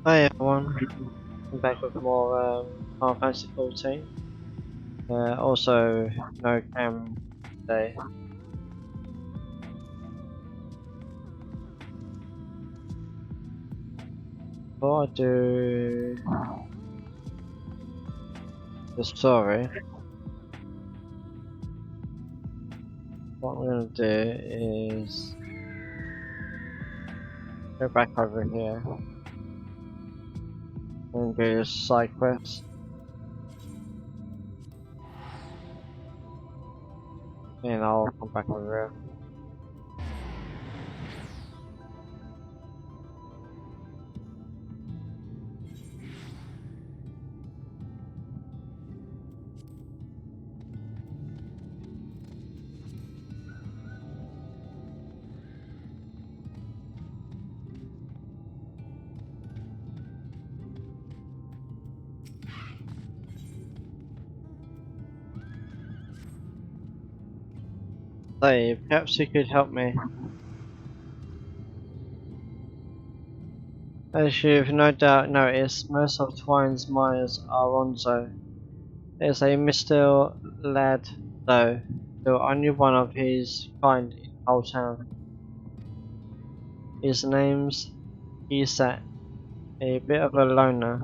Hi everyone, I'm back with more Final Fantasy 14. Also, no cam today. Before I do the story, what I'm going to do is go back over here and do the side quest. And I'll come back over here. So, perhaps you could help me. As you've no doubt noticed, most of Twine's miners are Ronzo. There's a Mr. Lad, though, still only one of his kind in the whole town. His name's Isat, a bit of a loner,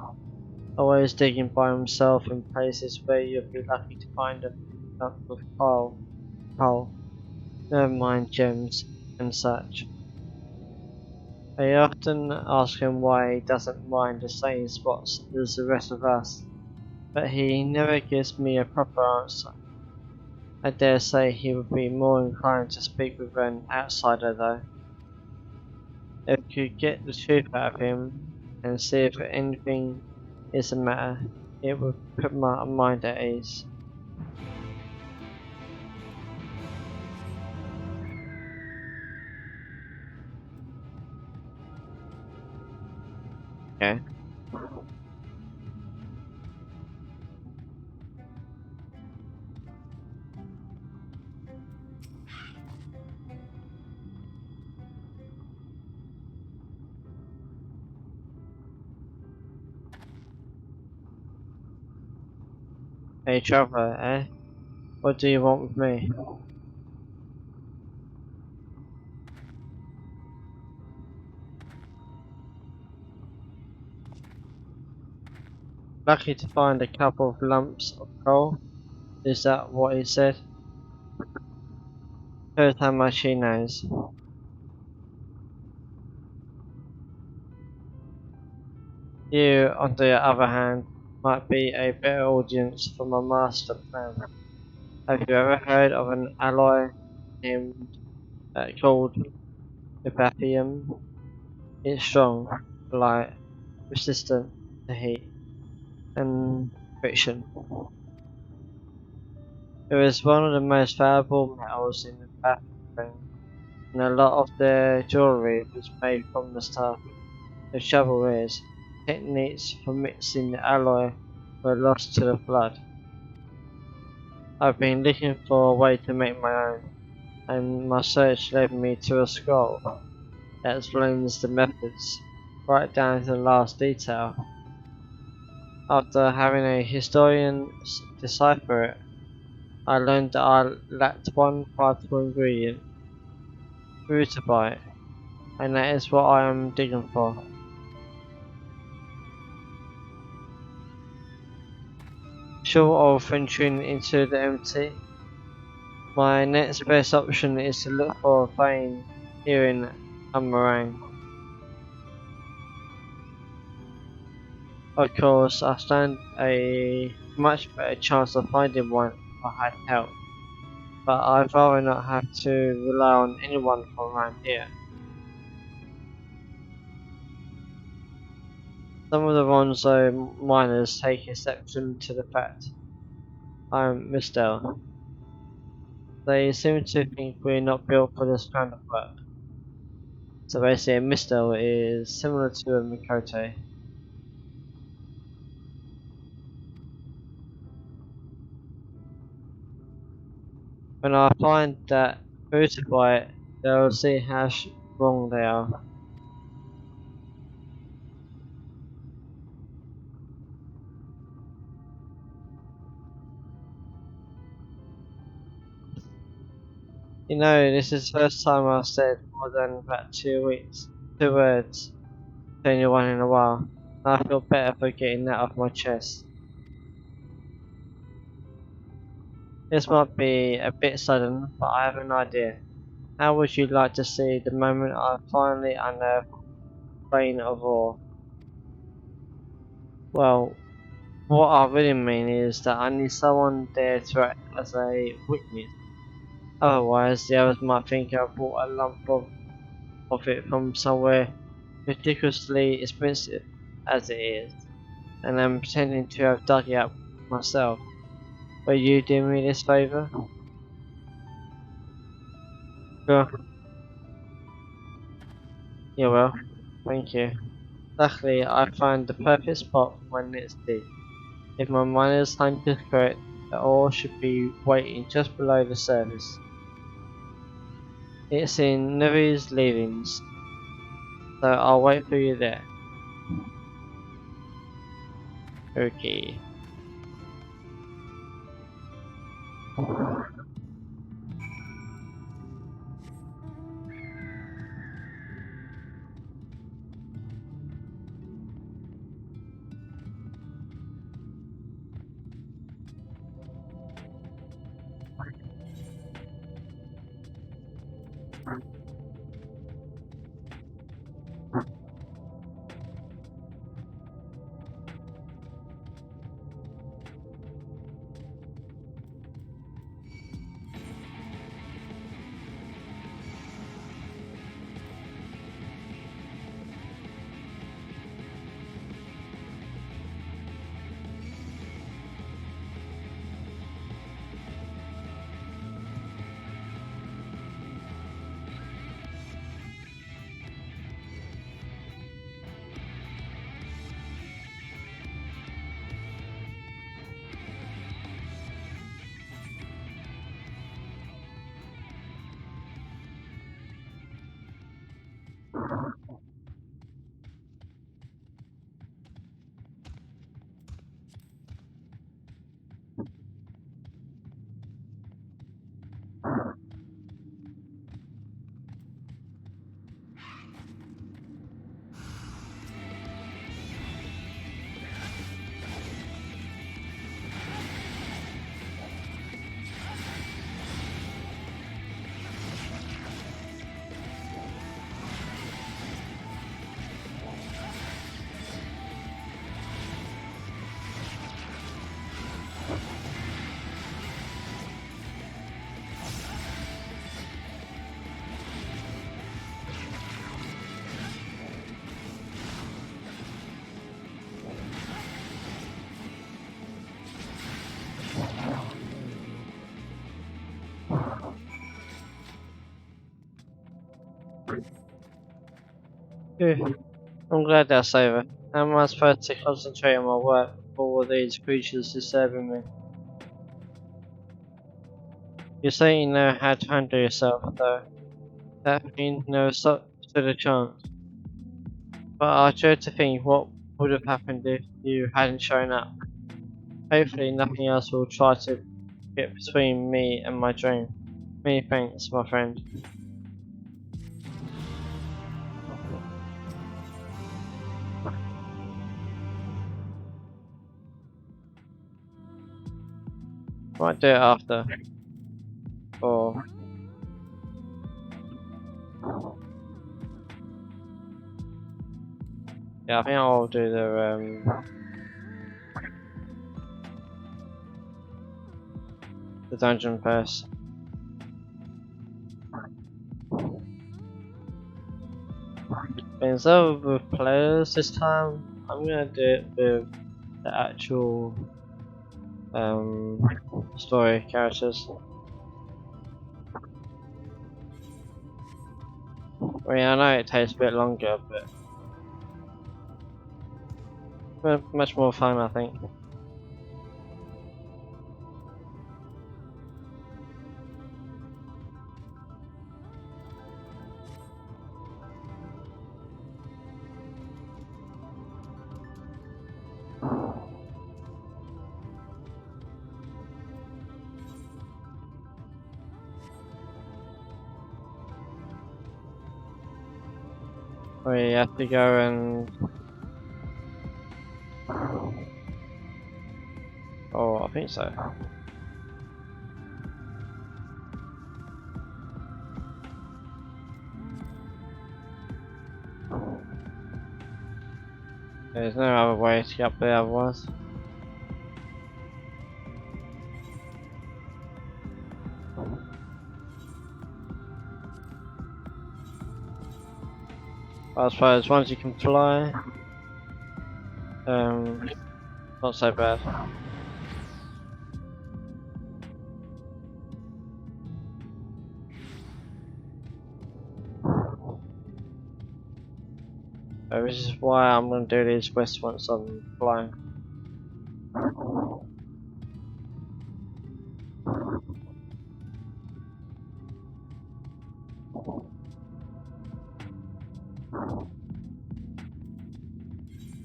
always digging by himself in places where you'd be lucky to find a lump of coal, never mind gems and such. I often ask him why he doesn't mind the same spots as the rest of us, but he never gives me a proper answer. I dare say he would be more inclined to speak with an outsider though. If you could get the truth out of him and see if anything is the matter, it would put my mind at ease. Okay. Hey traveller, eh? What do you want with me? Lucky to find a couple of lumps of coal? Is that what he said? Shows how much he knows. You, on the other hand, might be a better audience for my master plan. Have you ever heard of an alloy named called Epathium? It's strong, light, resistant to heat and friction. It is one of the most valuable metals in the bathroom, and a lot of their jewellery was made from the stuff. The trouble is, techniques for mixing the alloy were lost to the flood. I've been looking for a way to make my own, and my search led me to a scroll that explains the methods, right down to the last detail. After having a historian decipher it, I learned that I lacked one vital ingredient, Rutabyte, and that is what I am digging for. Short of venturing into the empty, my next best option is to look for a vein here in Amarang. Of course, I stand a much better chance of finding one if I had help, but I'd rather not have to rely on anyone from around here. Some of the Ronzo miners take exception to the fact I'm Mistel. They seem to think we're not built for this kind of work. So basically a Mistel is similar to a Mikote. When I find that rooted by it, they'll see how wrong they are. You know, this is the first time I've said more than about 2 words to anyone in a while. And I feel better for getting that off my chest. This might be a bit sudden, but I have an idea. How would you like to see the moment I finally unearth the brain of ore? Well, what I really mean is that I need someone there to act as a witness. Otherwise, the others might think I bought a lump of it from somewhere ridiculously expensive, as it is, and I'm pretending to have dug it up myself. Will you do me this favour? Sure. You will. Thank you. Luckily, I found the perfect spot for my next dig. If my miner's hunt is correct, the ore should be waiting just below the surface. It's in Nevi's leavings, so I'll wait for you there. Okay. Phew, I'm glad that's over. Now am I supposed to concentrate on my work before all these creatures disturbing me? You say you know how to handle yourself, though. That means no stood a chance. But I dread to think what would have happened if you hadn't shown up. Hopefully nothing else will try to get between me and my dream. Many thanks, my friend. Might do it after. Or yeah, I think I'll do the dungeon first. Instead of with players this time, I'm gonna do it with the actual story characters. I mean, I know it takes a bit longer, but much more fun, I think. We have to go and... Oh, I think so. There's no other way to get up there otherwise. I suppose once you can fly, not so bad. So this is why I'm going to do these quests once I'm flying.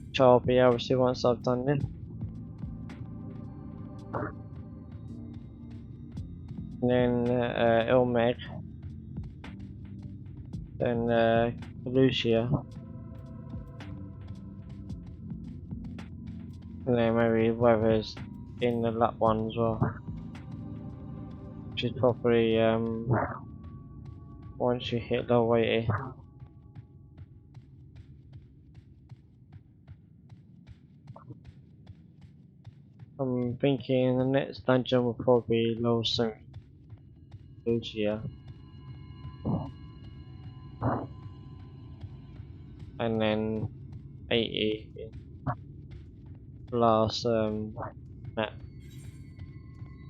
Which I'll be able to once I've done this. And then Ilmeg. Then Lucia. And then maybe whoever's in the lap one as well. Which is probably once you hit level 80. I'm thinking the next dungeon will probably be level 70 Lucia. And then 80 last map.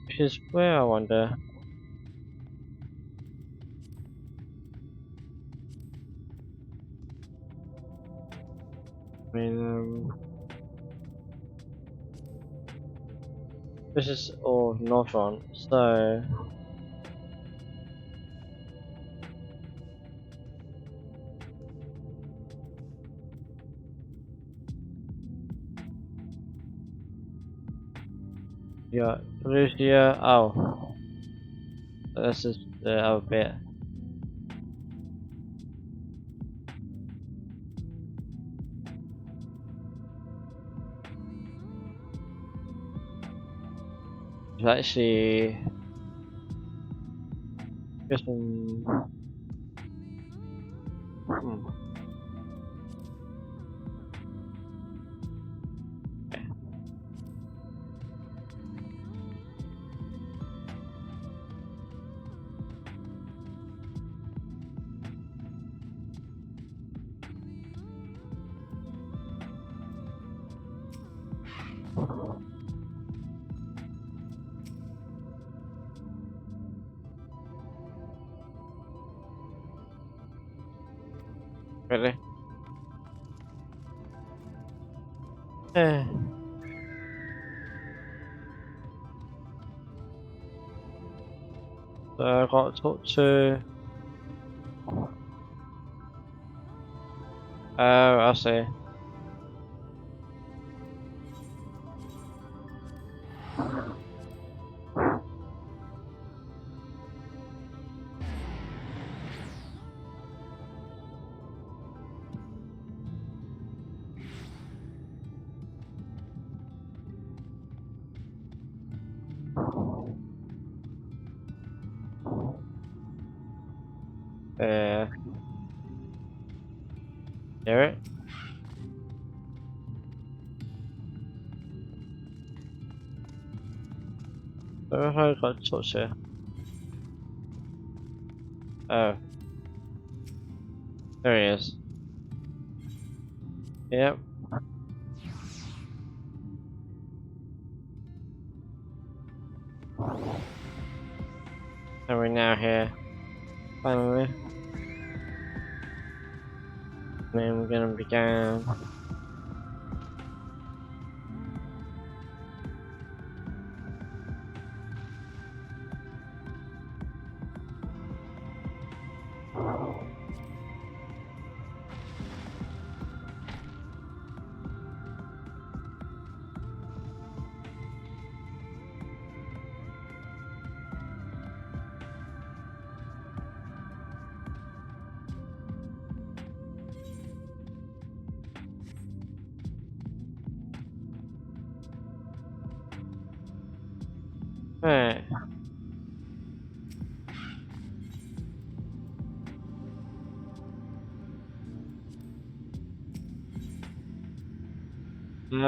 Which is where I wonder. I mean, this is all Northron, so yeah, Lucia. Oh, this is the other bit. It's actually just really. Yeah. So I got to talk to. Oh, I see. Hear it? So I got to talk to. Oh, there he is. Yep. And we're now here. Finally. And then we're gonna be going. Alright.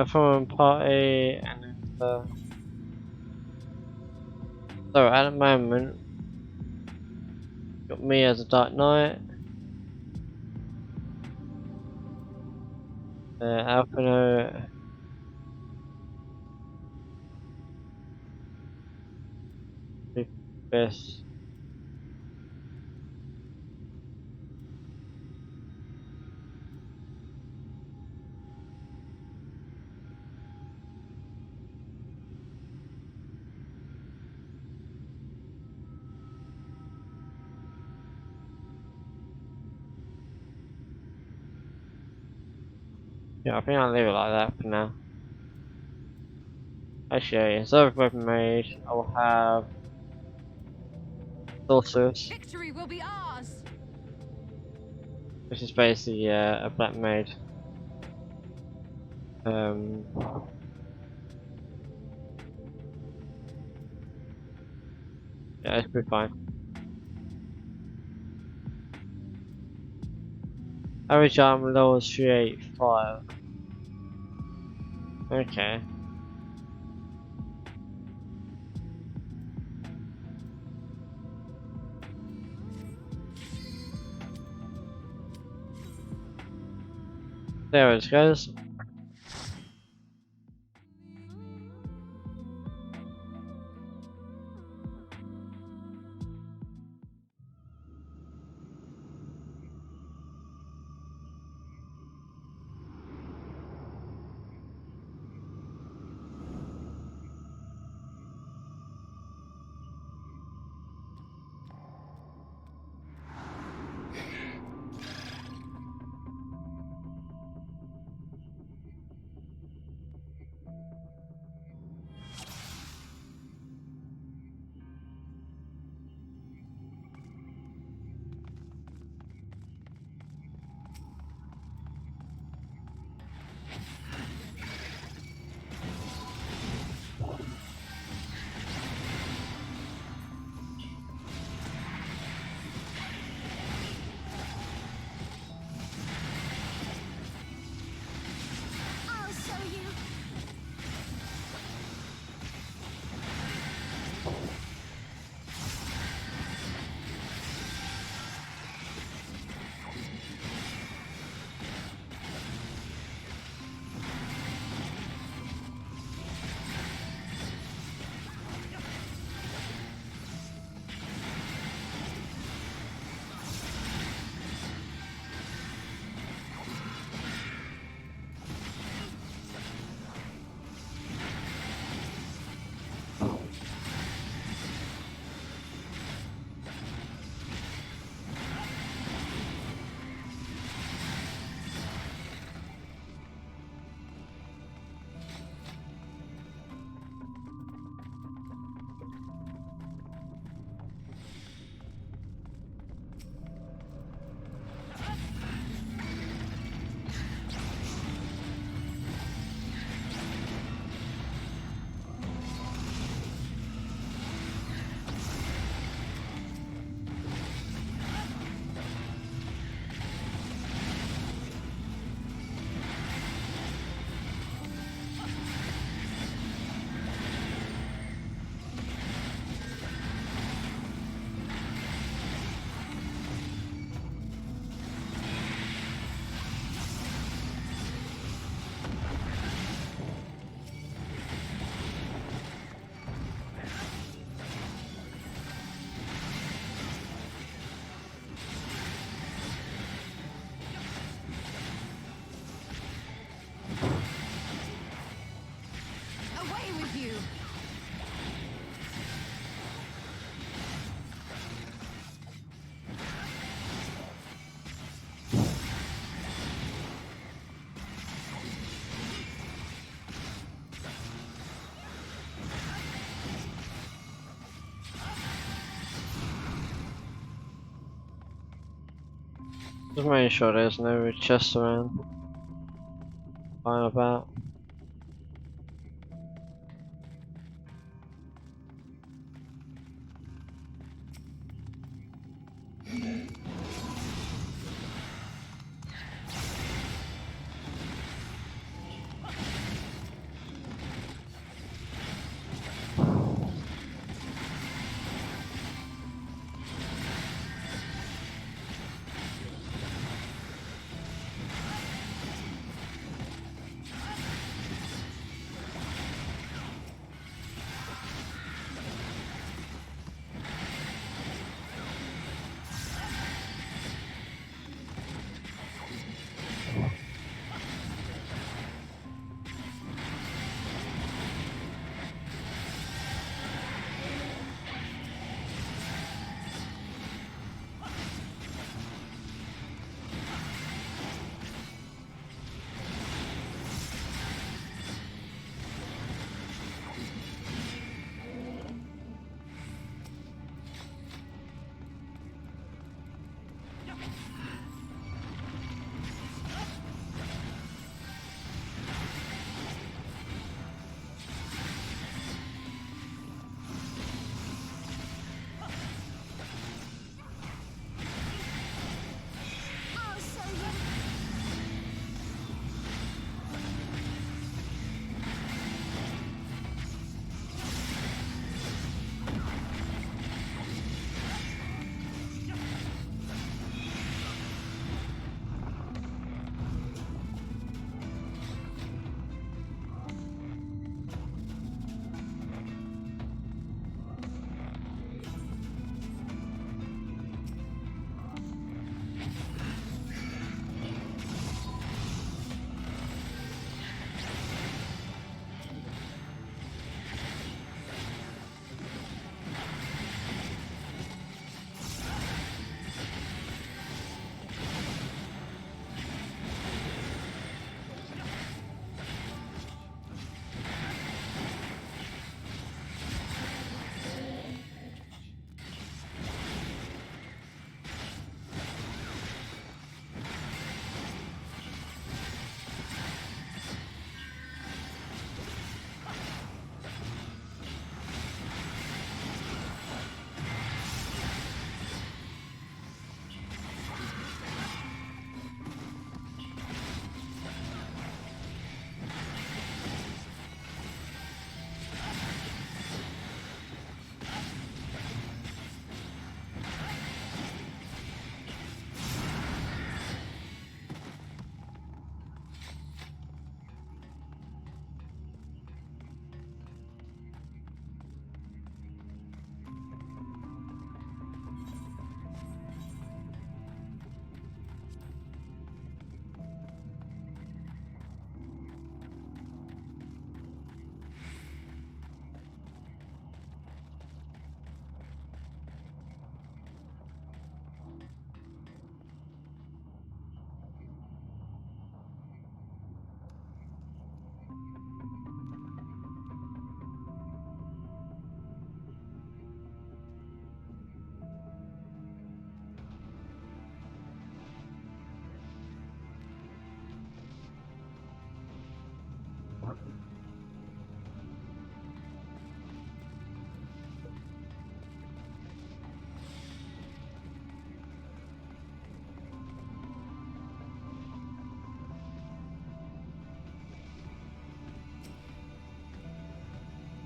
From a party and so at the moment got me as a Dark Knight, Alpino, best. Yeah, I think I'll leave it like that for now. Actually, instead of weapon mage, I will have sorceress, Victory will be ours. which is basically a black mage. Um, yeah, it's pretty fine. Average armor level is 385. Okay. There it goes. I'll show you. Away with you. Just making sure there's no chests around. Fine about.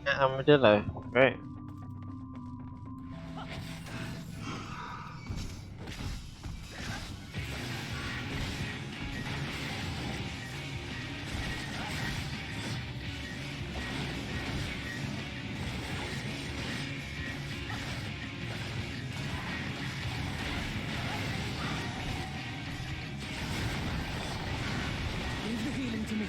Armadillo, great. Leave the healing to me.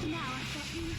Now I've got you.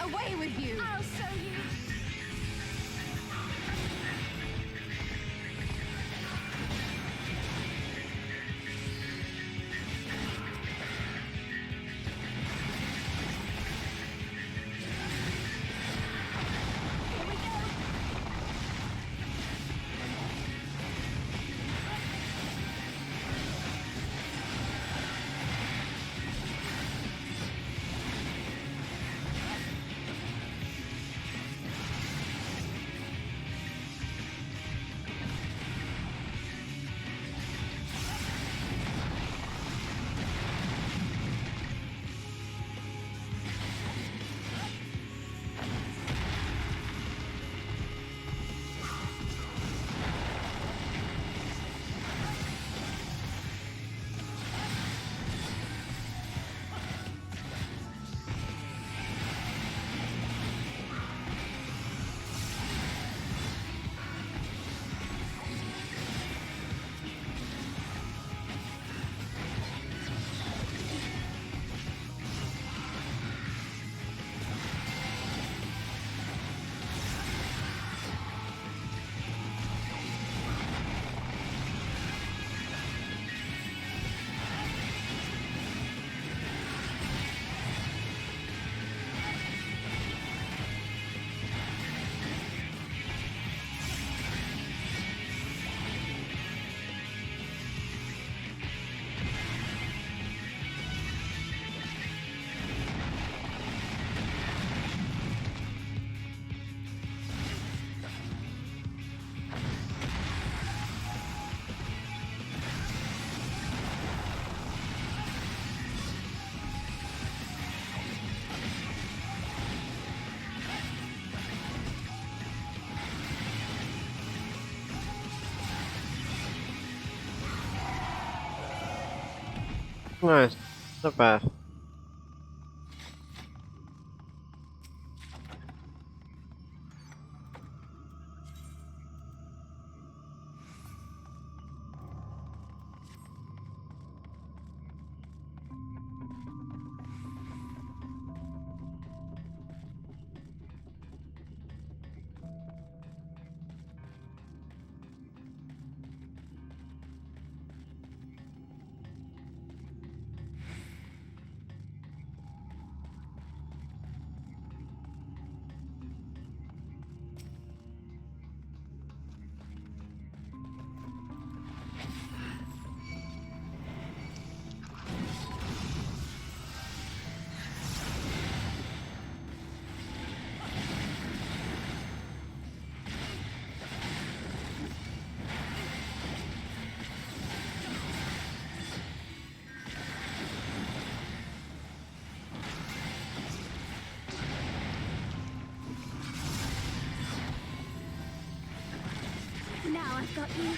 Away with you! I'll show you! Here we go! Nice. Not bad. Now I've got you.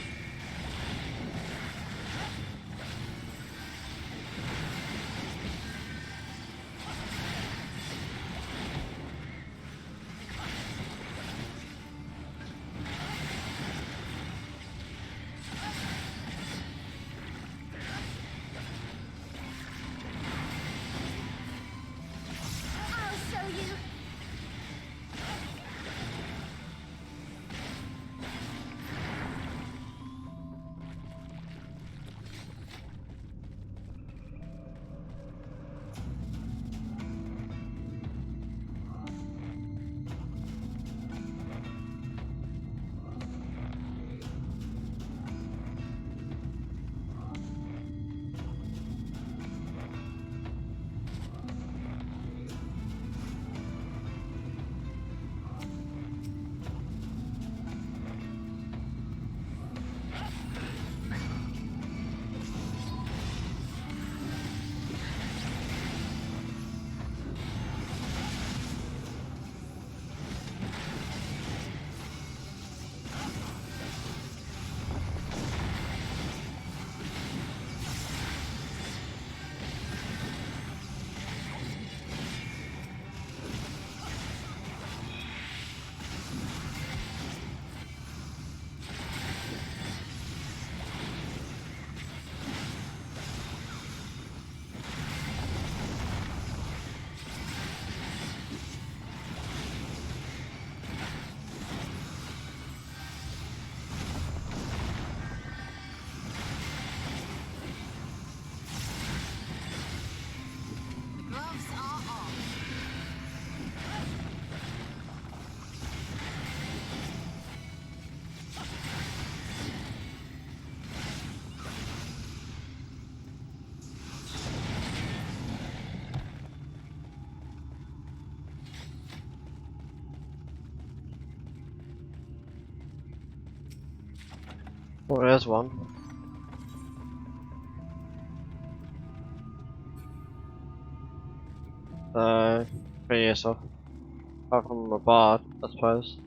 I'll show you. Gloves are off. Oh, there's one. Pretty useful. Apart from a bard, I suppose.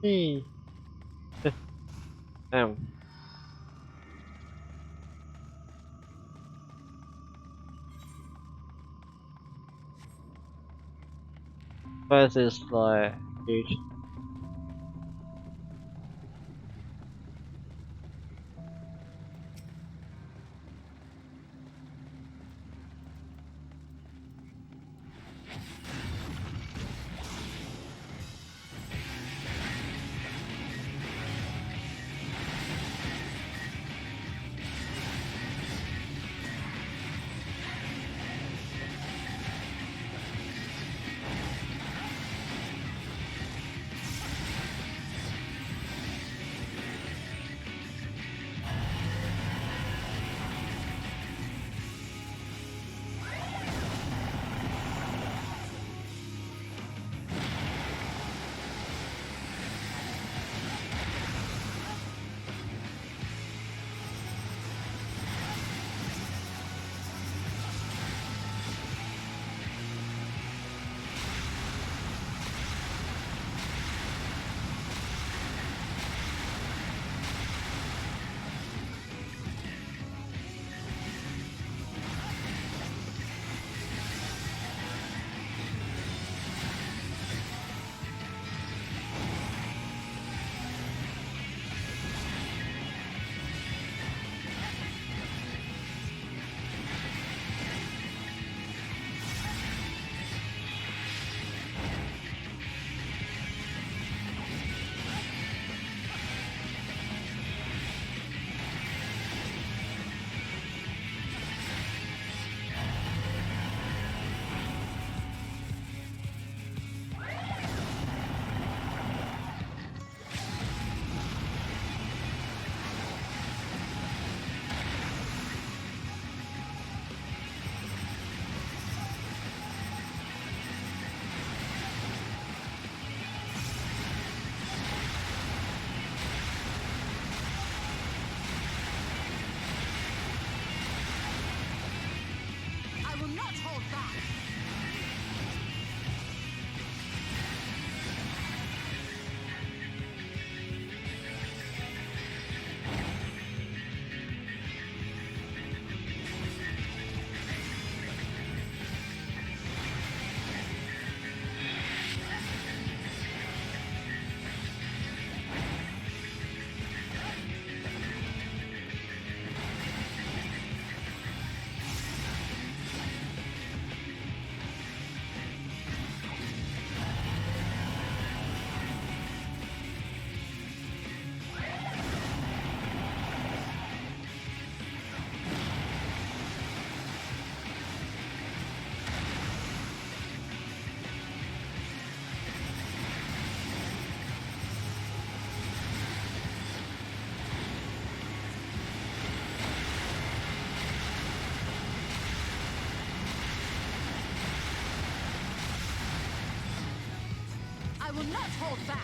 Eee. Damn. Where's this like huge? I will not hold back. I will not hold back.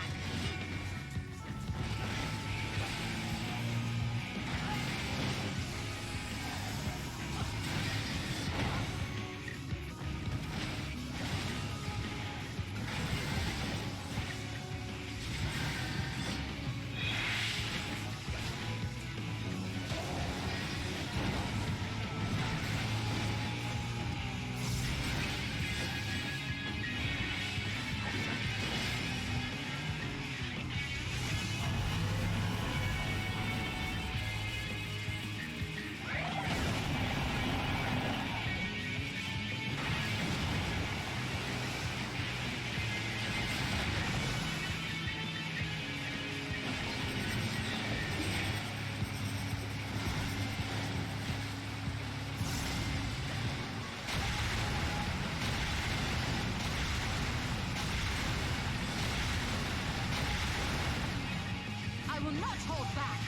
I will not hold back.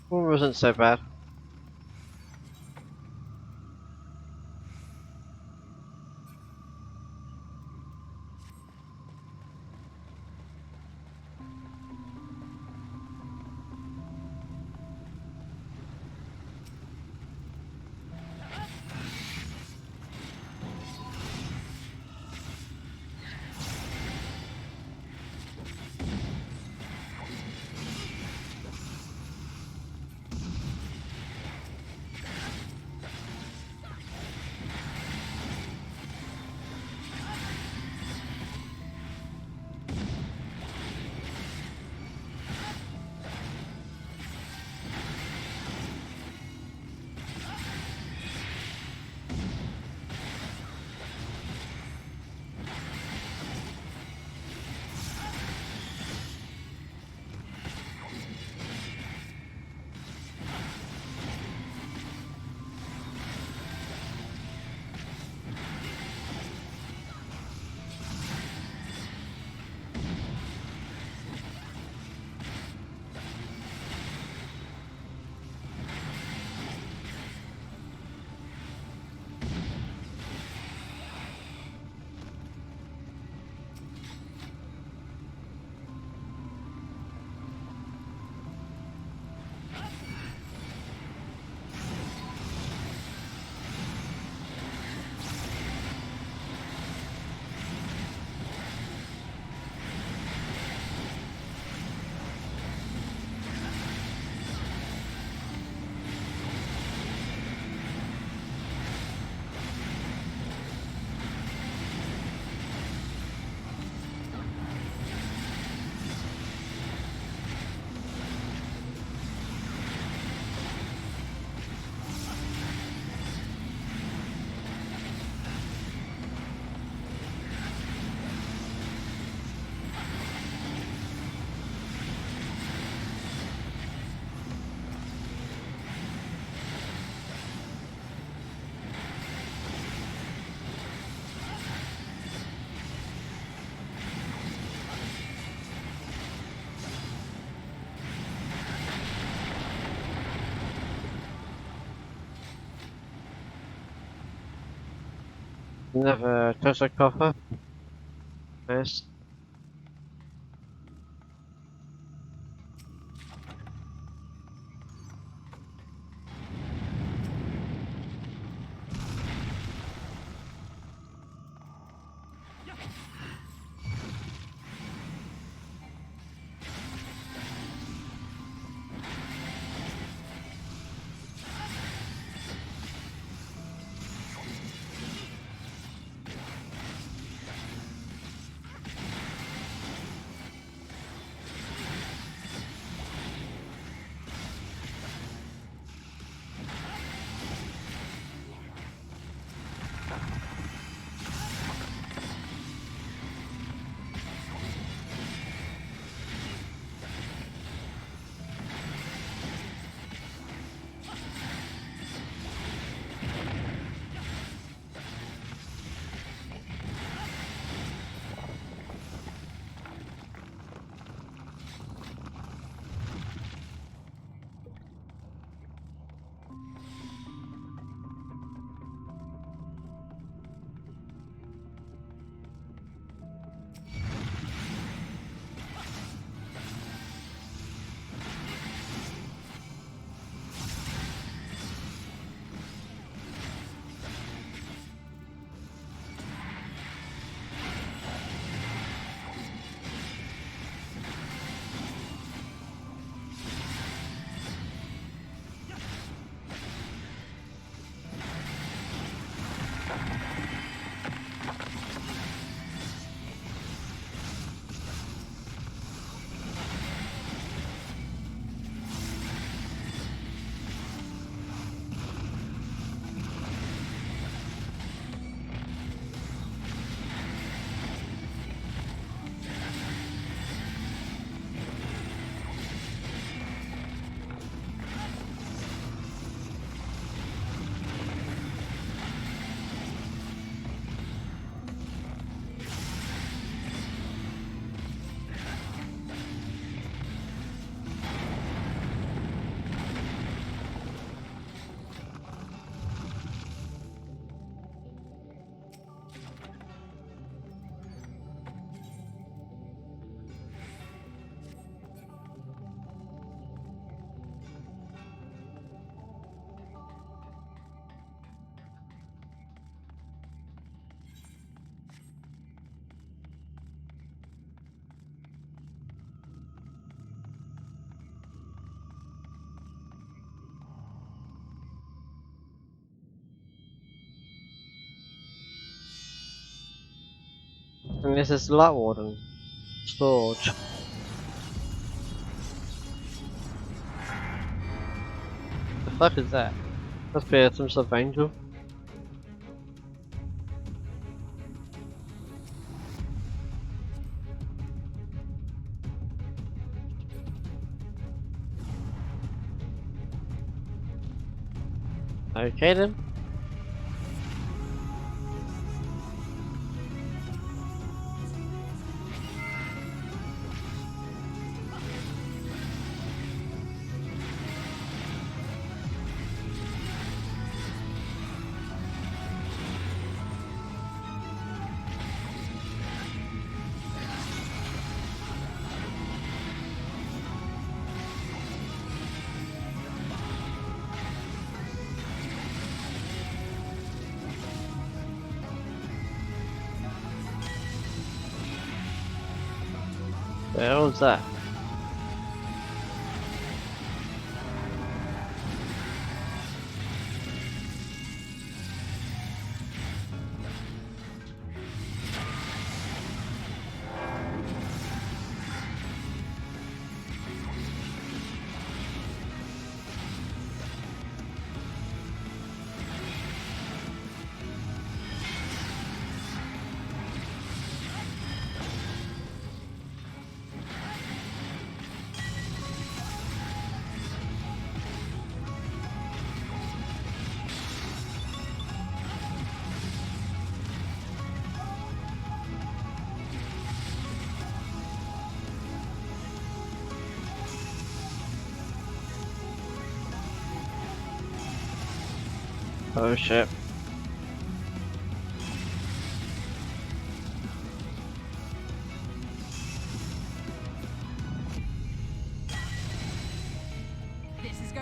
Wasn't so bad. Never touch a copper. Nice. And this is Light Warden. Storage. The fuck is that? Must be some sort of angel. Okay then. The hell is that? Oh shit.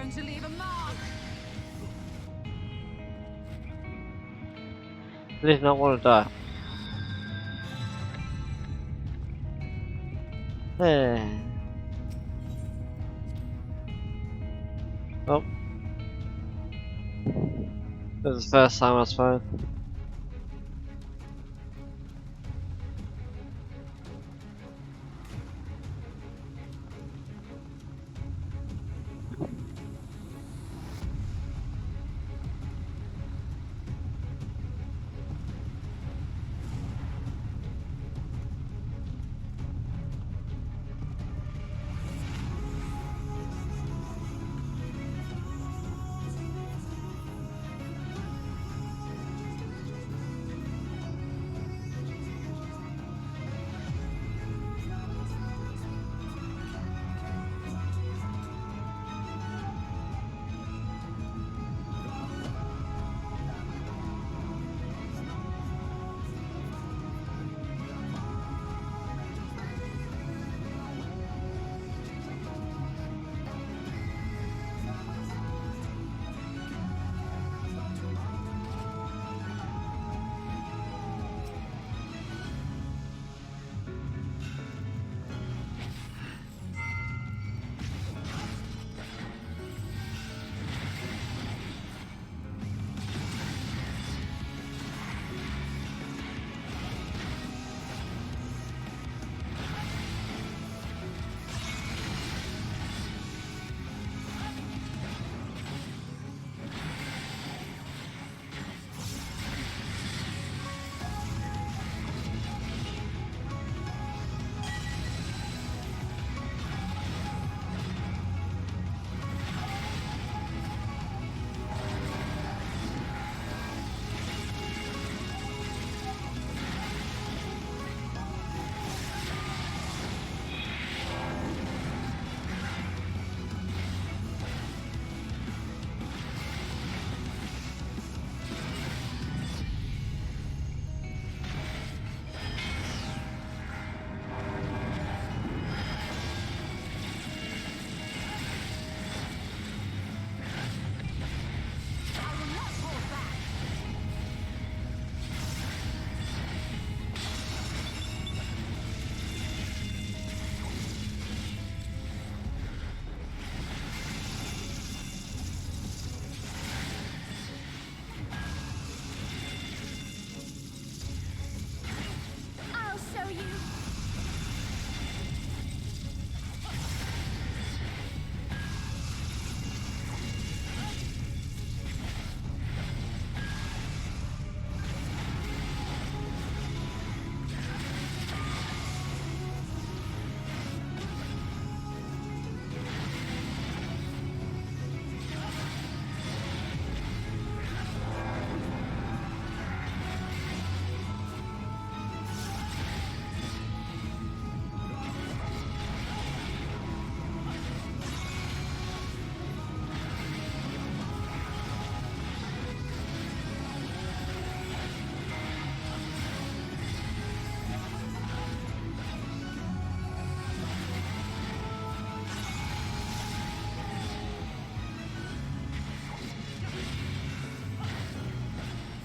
going to leave a mark. Please not want to die. Oh, this is the first time I suppose. I will not hold back. I'll show you.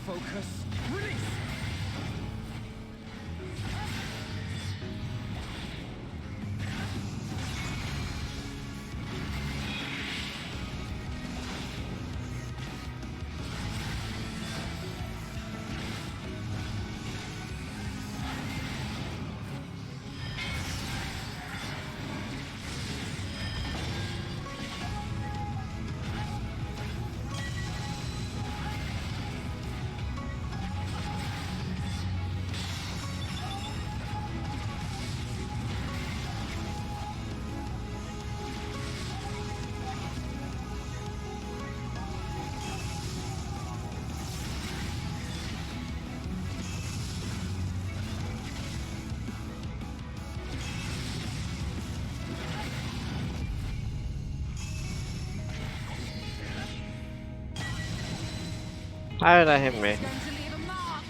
Focus. Release. How did that hit me? It's going to leave a mark.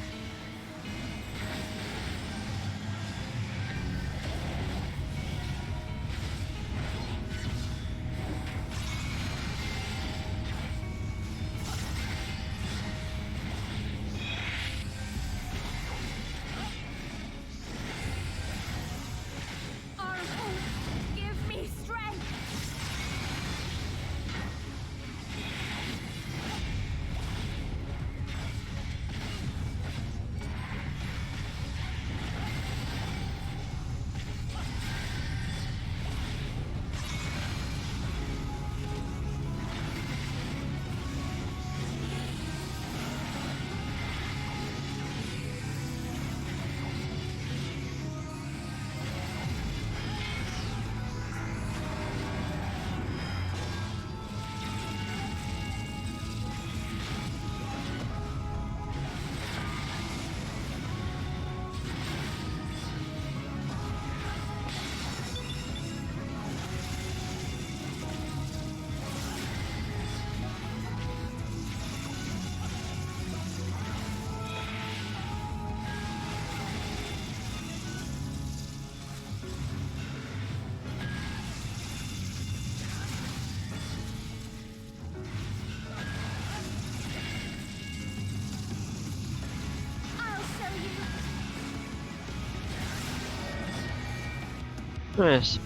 Nice.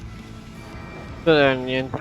Good onion.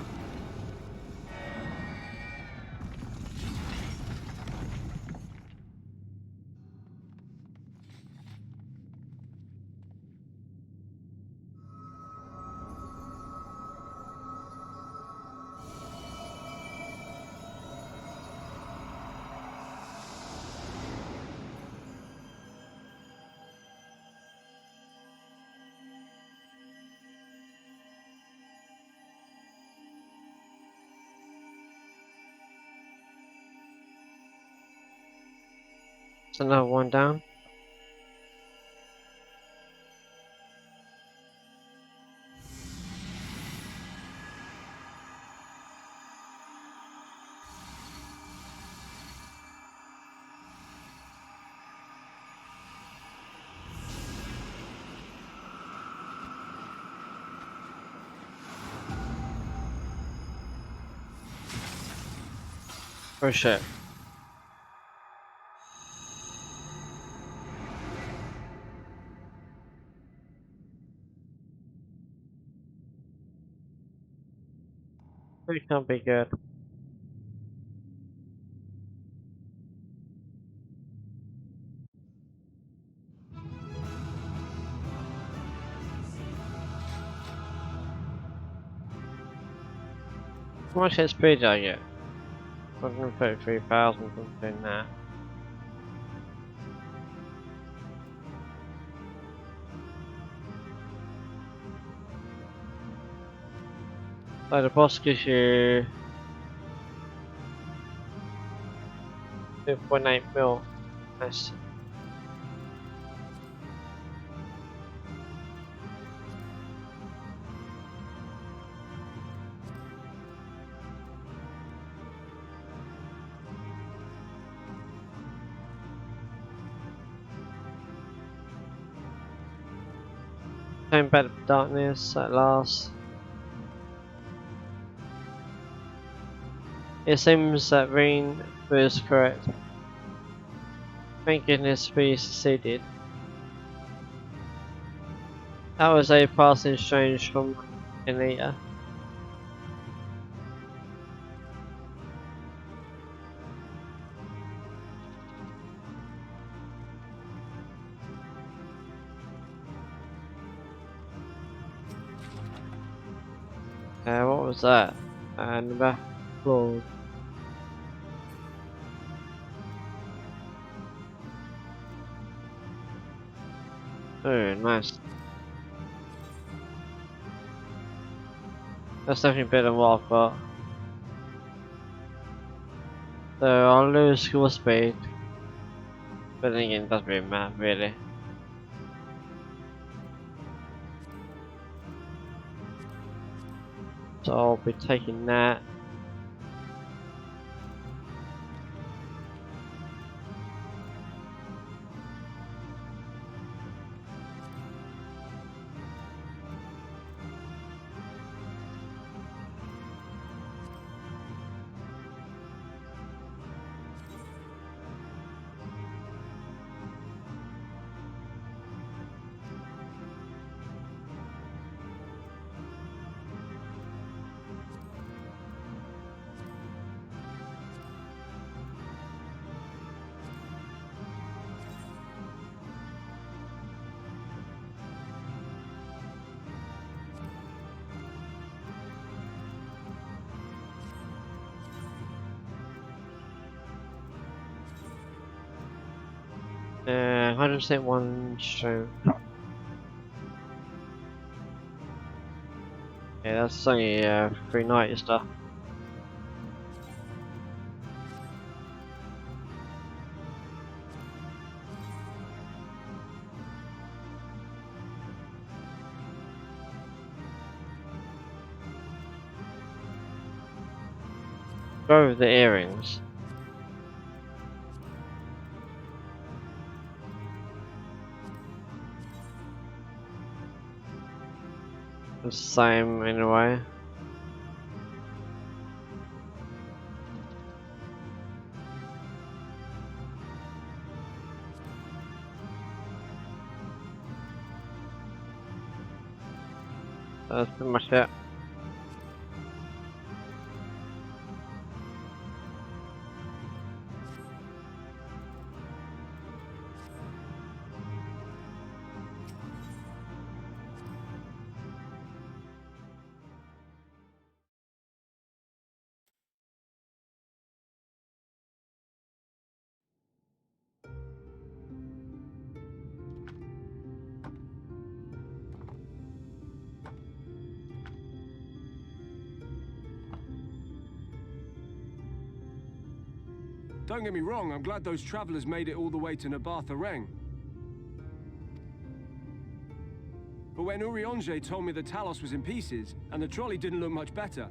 There's another one down. Oh shit. We can't be good. How much XP did I get? 133,000 from doing that. So the boss gives you 2.8 mil. Nice. Going back to darkness at last. It seems that Reen was correct. Thank goodness we succeeded. That was a passing strange from Anita. What was that? And the back floor. Oh, nice. That's definitely better than what I've got. So I'll lose score speed. But then again, it doesn't really matter, really. So I'll be taking that. Uh, 100% one strength. Yeah, that's only 390 stuff. Go with the earrings. The same in a way. That's pretty much it. Don't get me wrong, I'm glad those travelers made it all the way to Nabatha Reng. But when Urianger told me the Talos was in pieces, and the trolley didn't look much better,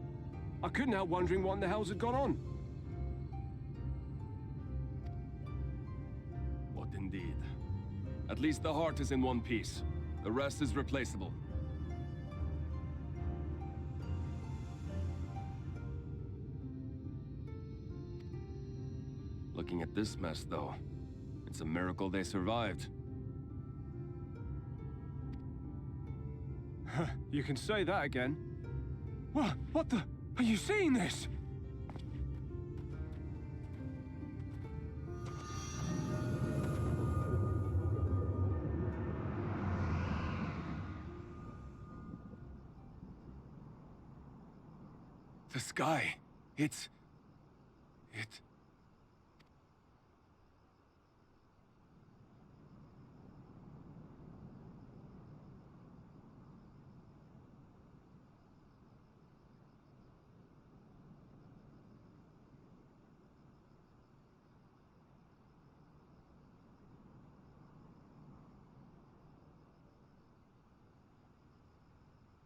I couldn't help wondering what in the hell's had gone on. What indeed? At least the heart is in one piece. The rest is replaceable. Looking at this mess, though, it's a miracle they survived. You can say that again. What the? Are you seeing this? The sky. It...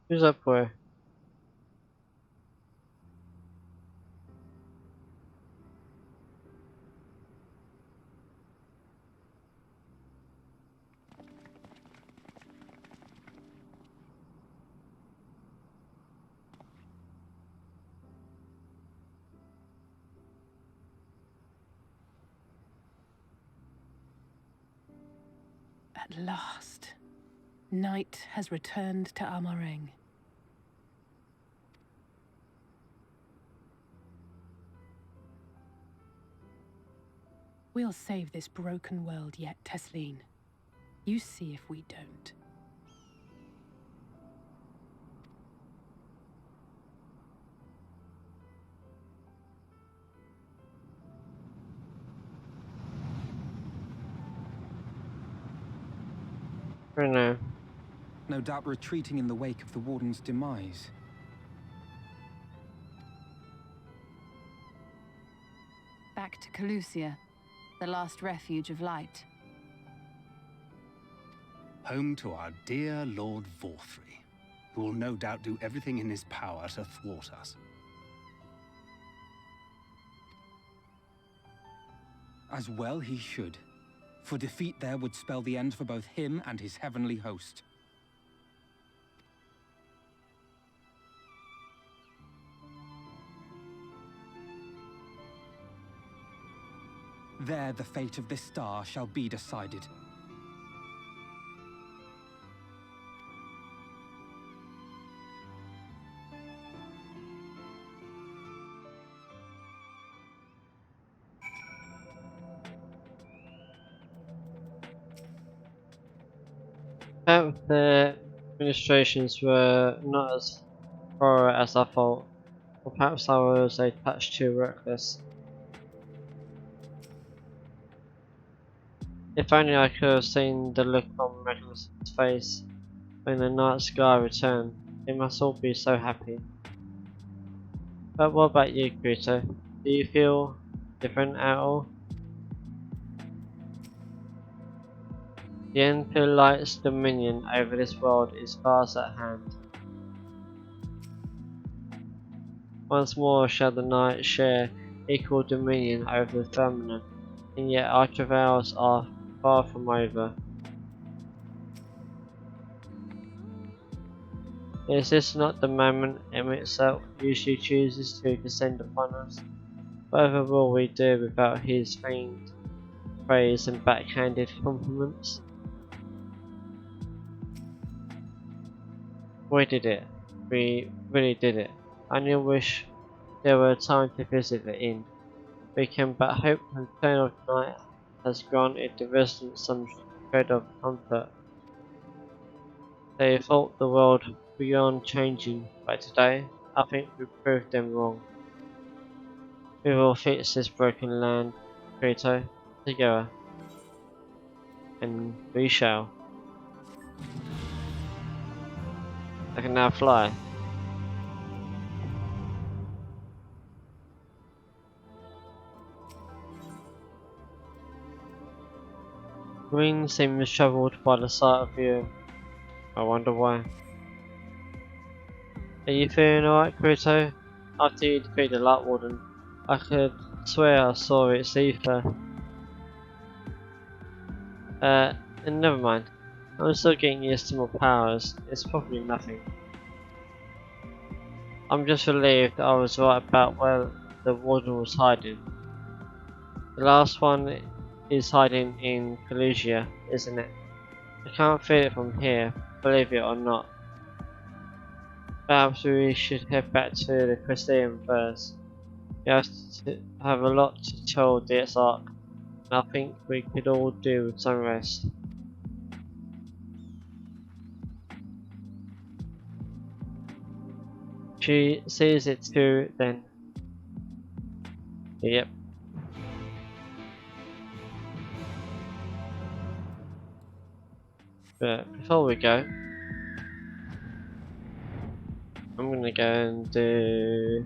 Who's that boy? At last, night has returned to Amareng. We'll save this broken world yet, Tesleen. You see if we don't. I know. No doubt retreating in the wake of the Warden's demise. Back to Calusia, the last refuge of light. Home to our dear Lord Vorthry, who will no doubt do everything in his power to thwart us. As well he should, for defeat there would spell the end for both him and his heavenly host. There the fate of this star shall be decided. Perhaps the administrations were not as thorough as I thought, or perhaps I was a touch too reckless. If only I could have seen the look on Magnus's face when the night sky returned. They must all be so happy. But what about you, Greta? Do you feel different at all? The end to Light's dominion over this world is fast at hand. Once more shall the Knights share equal dominion over the firmament, and yet our travails are far from over. Is this not the moment in which itself usually chooses to descend upon us? Whatever will we do without his feigned praise and backhanded compliments? We did it. we really did it. I only wish there were time to visit the inn. We can but hope the turn of night has granted the residents some shred of comfort. They thought the world beyond changing, but today I think we proved them wrong. We will fix this broken land, Creator, together, and we shall. I can now fly. Green seems troubled by the sight of you. I wonder why. Are you feeling alright, Kirito? After you defeated the Light Warden, I could swear I saw its ether. And never mind. I'm still getting used to my powers. It's probably nothing. I'm just relieved I was right about where the Warden was hiding. The last one is hiding in Kalusia, isn't it? I can't feel it from here, believe it or not. Perhaps we should head back to the Crystallium first. We have a lot to tell this arc, and I think we could all do with some rest. She sees it too, then. Yep. But before we go, I'm gonna go and do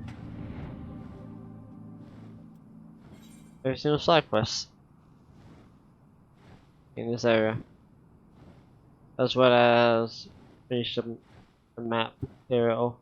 every single side quest in this area, as well as finish the map, clear it all.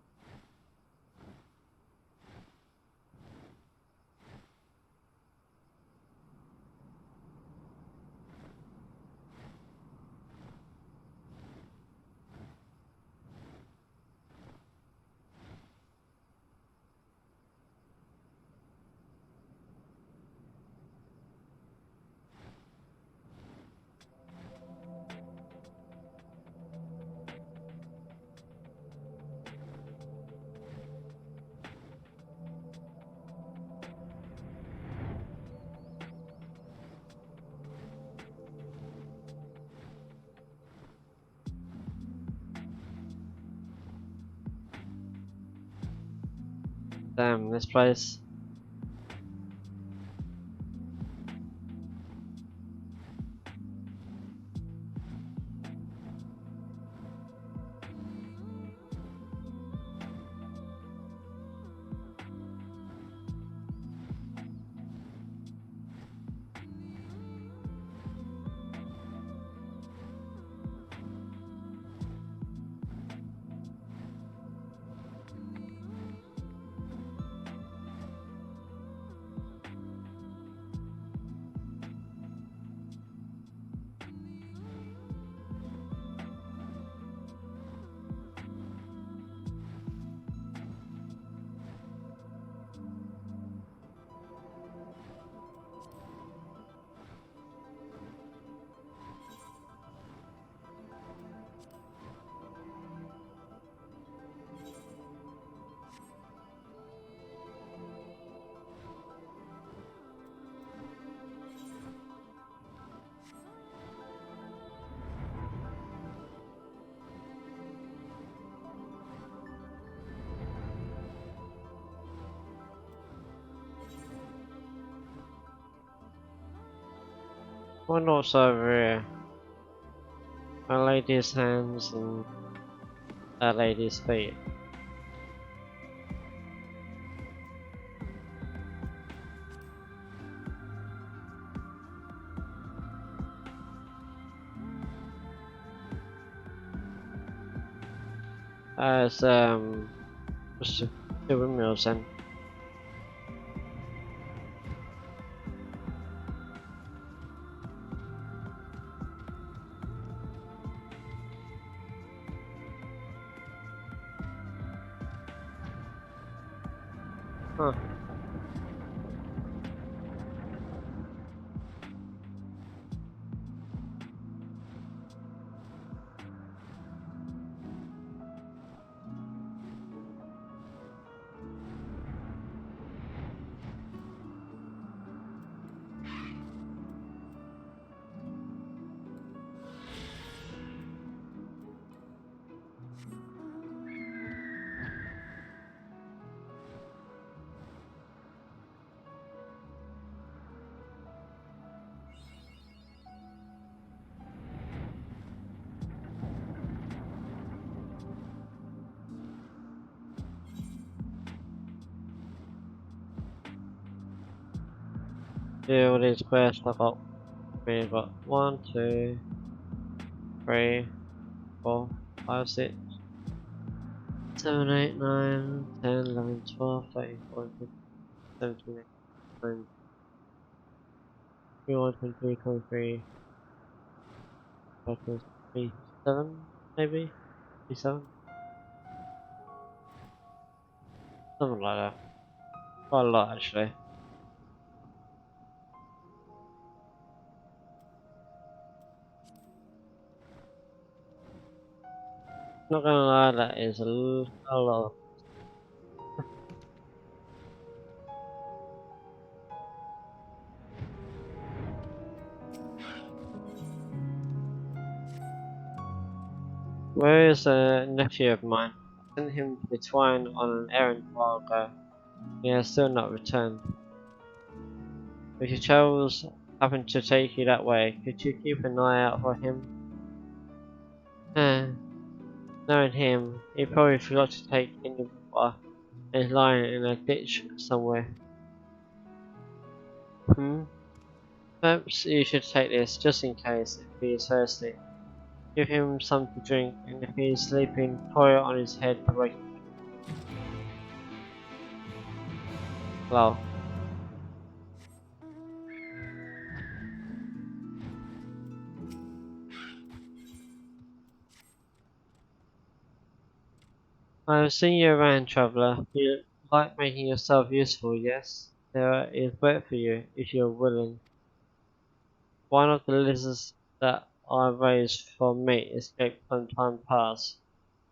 Damn, this place. What what's over here? A lady's hands and a lady's feet. As what's the windmills then? Huh. do all these quests. We've got 1, 2, 3, 4, 5, 6, 7, 8, 9, 10, 11, 12, 13, 14, 15, 17, 18, 21, 22, 23, 27, maybe? 27? Something like that. Quite a lot actually. Not gonna lie, that is a lot. Where is a nephew of mine? I sent him to Twine on an errand a while ago. He has still not returned. If your travels happen to take you that way, could you keep an eye out for him? Knowing him, he probably forgot to take any water and is lying in a ditch somewhere. Perhaps you should take this, just in case, if he is thirsty. Give him some to drink, and if he is sleeping, pour it on his head to wake him. Well, I've seen you around, traveller. You like making yourself useful, yes? There is work for you, if you're willing. One of the lizards that I raised for meat escaped some time past.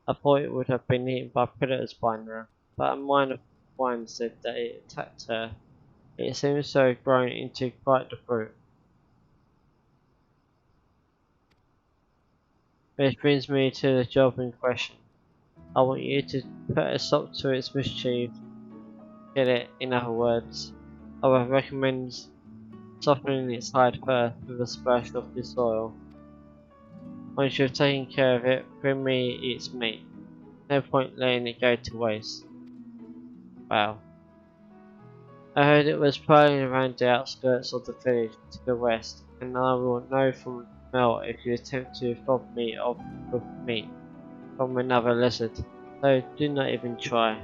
I thought it would have been eaten by predators by now, but a mine of wine said that it attacked her. It seems to have grown into quite the brute. Which brings me to the job in question. I want you to put a stop to its mischief. Get it, in other words. I would recommend softening its hide first with a splash of this oil. Once you've taken care of it, bring me its meat. No point letting it go to waste. Wow. I heard it was prowling around the outskirts of the village to the west, and I will know from the smell if you attempt to rob me of cooked meat from another lizard. So do not even try.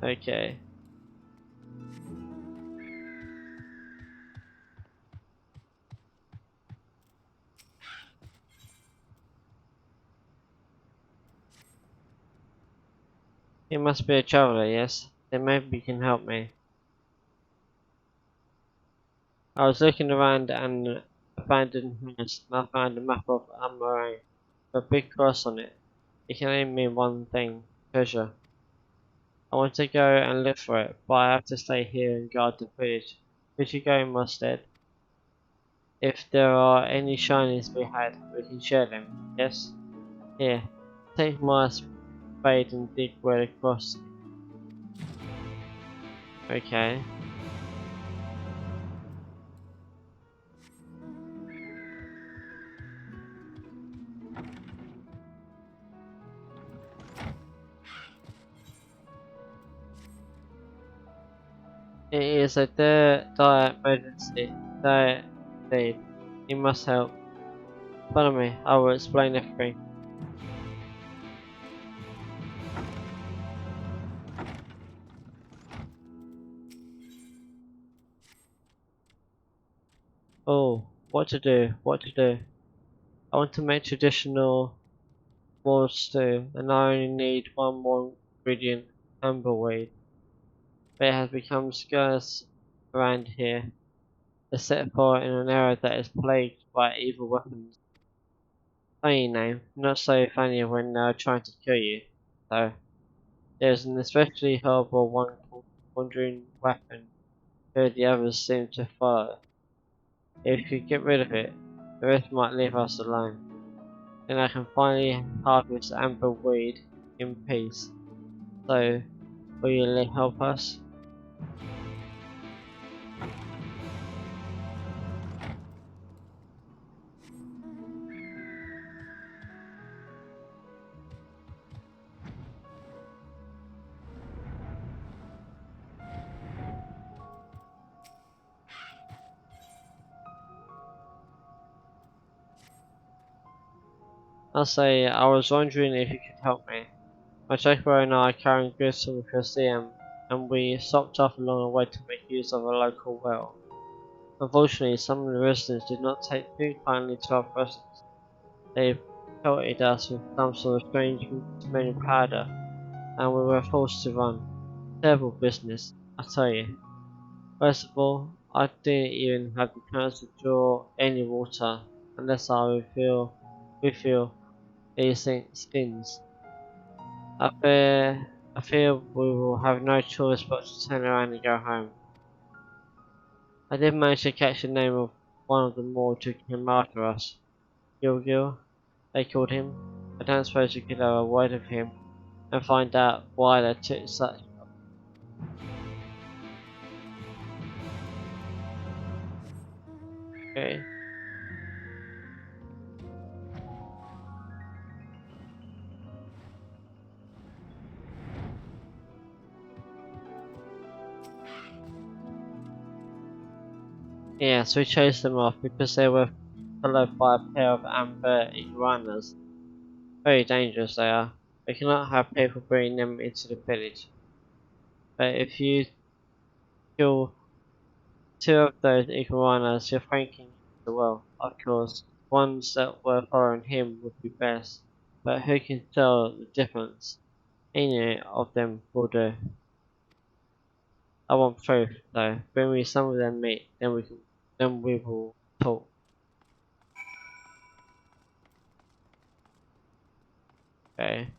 Okay. You must be a traveller, yes? Then maybe you can help me. I was looking around an abandoned house and I found a map of Amarang with a big cross on it. It can only mean one thing: treasure. I want to go and look for it, but I have to stay here and guard the village. Could you go in my stead? If there are any shinies to be had, we can share them, yes? Here, take my spade and dig where the cross is. Okay. It is a dire emergency. Dire indeed. You must help. Follow me, I will explain everything. Oh, what to do, what to do. I want to make traditional boiled stew, and I only need one more ingredient, tumbleweed. But it has become scarce around here, except for in an area that is plagued by evil weapons. Funny name, not so funny when they're trying to kill you, though. There's an especially horrible one called Wandering Weapon, who the others seem to follow. If you get rid of it, the rest might leave us alone. Then I can finally harvest amber weed in peace. So, will you help us? I say, I was wondering if you could help me. My Jacobo and I are carrying goods from the Colosseum, and we stopped off along the way to make use of a local well. Unfortunately, some of the residents did not take too kindly to our presence. They pelted us with some sort of strange smelling powder, and we were forced to run. Terrible business, I tell you. First of all, I didn't even have the chance to draw any water unless I refill these skins. I fear we will have no choice but to turn around and go home. I did manage to catch the name of one of the more who came after us. Gilgil, they called him. I don't suppose you could have a word with him and find out why they took such. Okay. Yeah, so we chased them off because they were followed by a pair of amber iguanas. Very dangerous they are. We cannot have people bringing them into the village. But if you kill two of those iguanas, you're thanking the well. Of course, ones that were following him would be best. But who can tell the difference? Any of them will do. I want proof, though. Bring me some of their meat, then we will talk. Okay.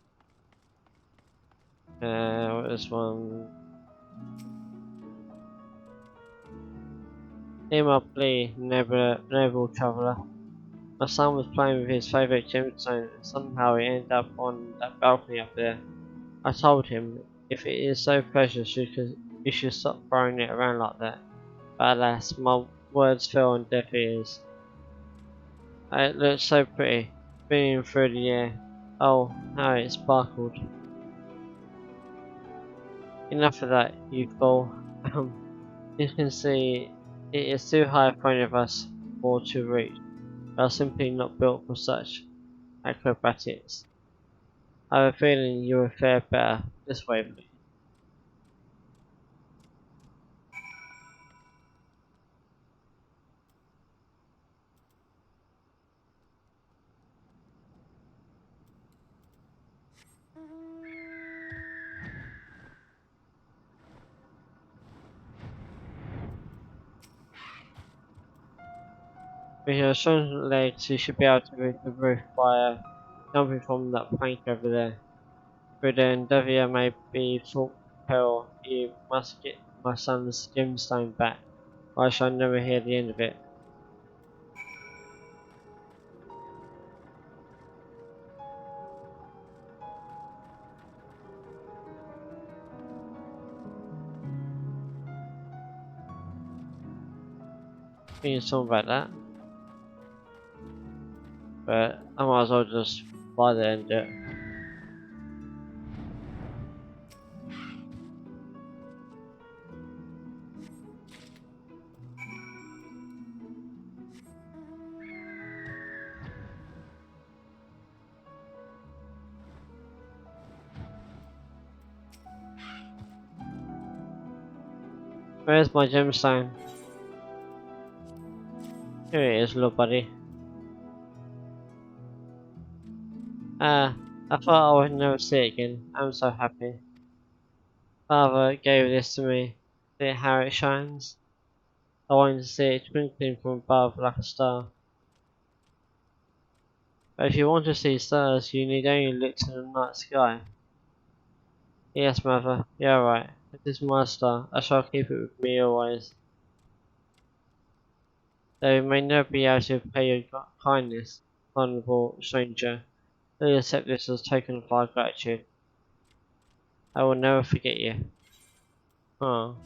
This one. Hear my plea, noble traveller. My son was playing with his favourite gemstone and somehow he ended up on that balcony up there. I told him, if it is so precious you should stop throwing it around like that. But alas, my words fell on deaf ears. It looked so pretty, spinning through the air. Oh, how it sparkled. Enough of that, you fool. You can see it is too high for any of us more to reach. We are simply not built for such acrobatics. I have a feeling you will fare better this way, please. With your strong legs, you should be able to reach the roof by jumping from that plank over there. Through the endeavour may be thought peril, you must get my son's gemstone back, or I shall never hear the end of it. We can talk about that, but I might as well just fly there and do it. Where's my gemstone? Here it is, little buddy. I thought I would never see it again. I'm so happy. Father gave this to me. See how it shines? I wanted to see it twinkling from above like a star. But if you want to see stars, you need only look to the night sky. Yes, mother, you're right. It is my star. I shall keep it with me always. Though you may never be able to pay your kindness, honourable stranger, please accept this as a token of our gratitude. I will never forget you. Oh.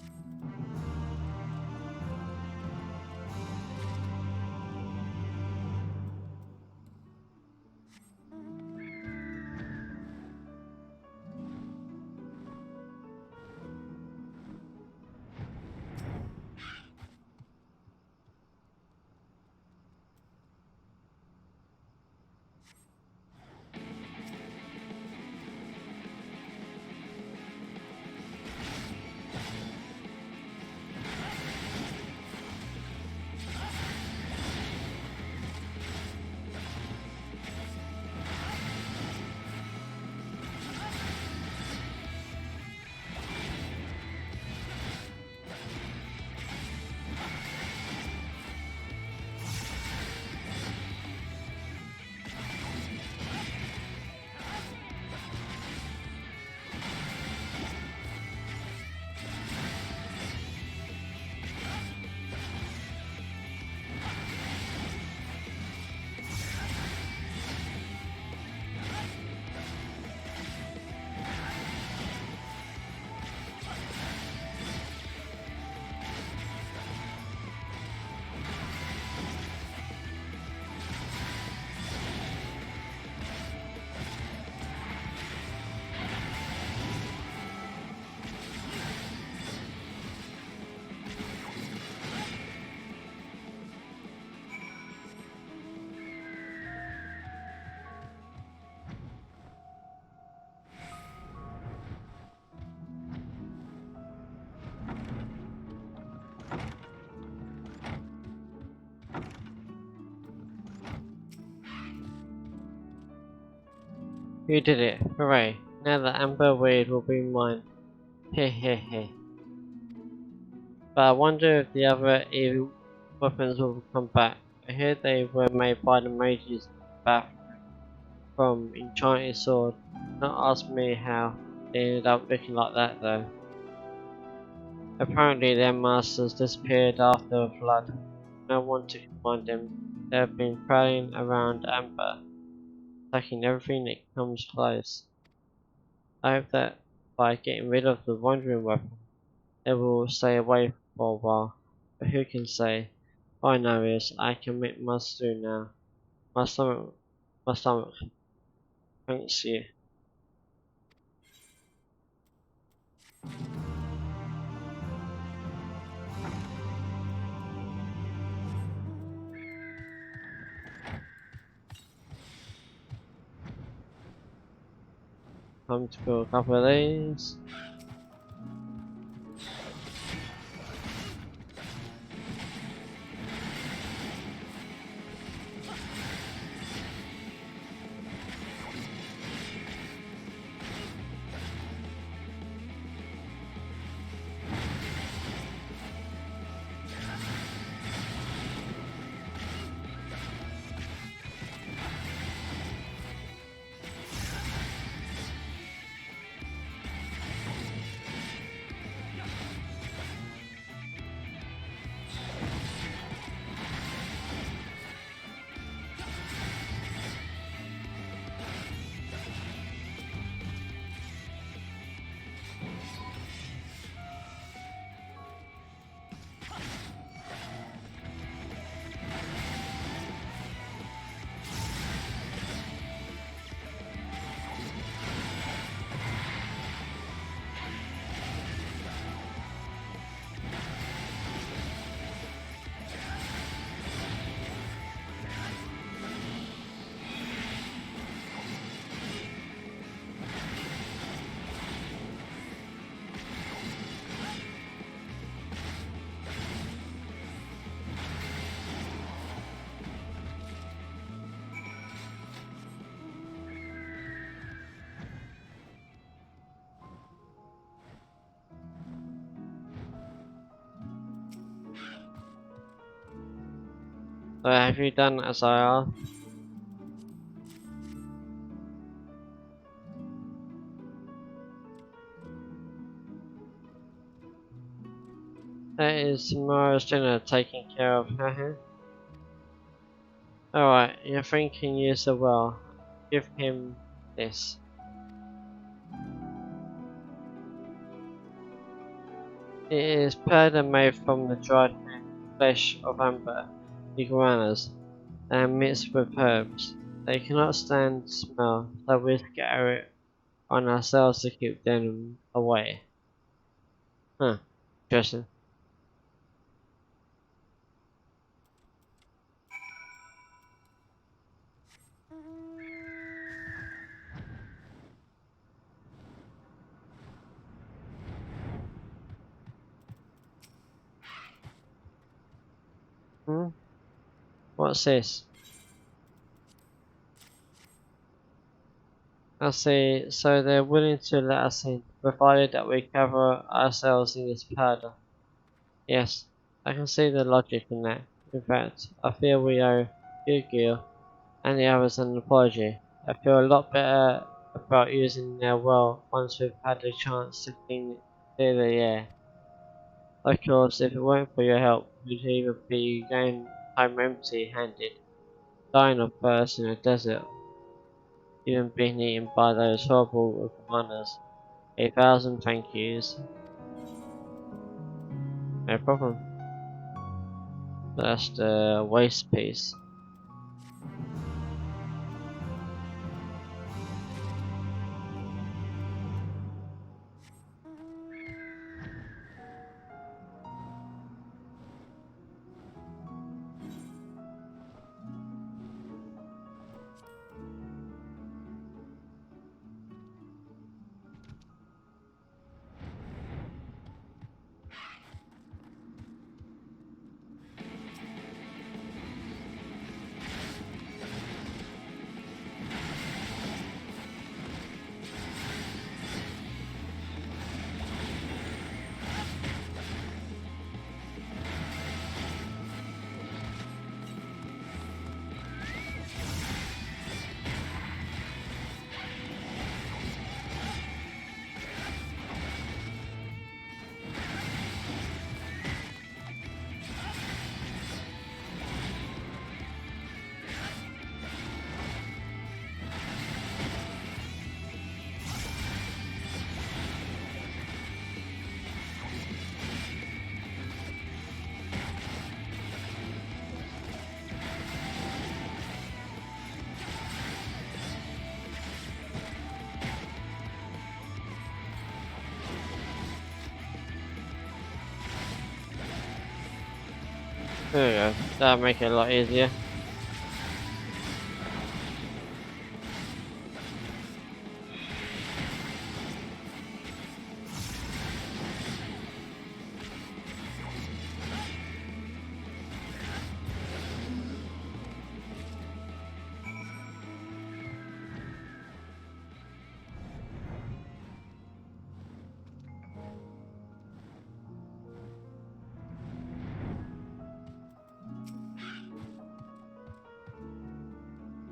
You did it. Hooray. Now the amber weed will be mine. Heh heh heh. But I wonder if the other evil weapons will come back. I heard they were made by the mages in the bathroom from Enchanted Sword. Don't ask me how they ended up looking like that though. Apparently their masters disappeared after a flood. No one to find them. They have been prowling around Amber, attacking everything that comes close. I hope that by getting rid of the wandering weapon, they will stay away for a while. But who can say? All I know is I can make my stew now. My stomach thanks you. Time to fill a couple of these. So have you done as I asked? That is tomorrow's dinner taken care of, haha. Alright, you're thinking you so well. Give him this. It is powder made from the dried flesh of amber iguanas and mixed with herbs. They cannot stand the smell, so we scatter it on ourselves to keep them away. Huh, interesting. Hmm? What's this? I see, so they're willing to let us in, provided that we cover ourselves in this powder. Yes, I can see the logic in that. In fact, I feel we owe you, Gil, and the others an apology. I feel a lot better about using their well once we've had a chance to clear the air. Of course, if it weren't for your help, we'd either be going home empty-handed, dying of thirst in a desert, even being eaten by those horrible iguanas. 1,000 thank yous. No problem. That's the waste piece. There we go. That'll make it a lot easier.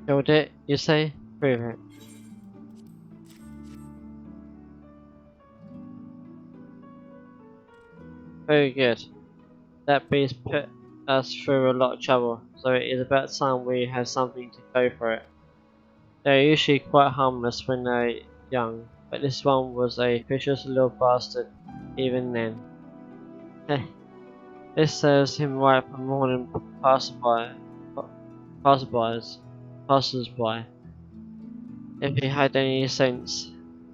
Killed it, you say? Prove it. Very good. That beast put us through a lot of trouble, so it is about time we have something to go for it. They're usually quite harmless when they're young, but this one was a vicious little bastard even then. Heh, this serves him right for more than passers-by. If he had any sense,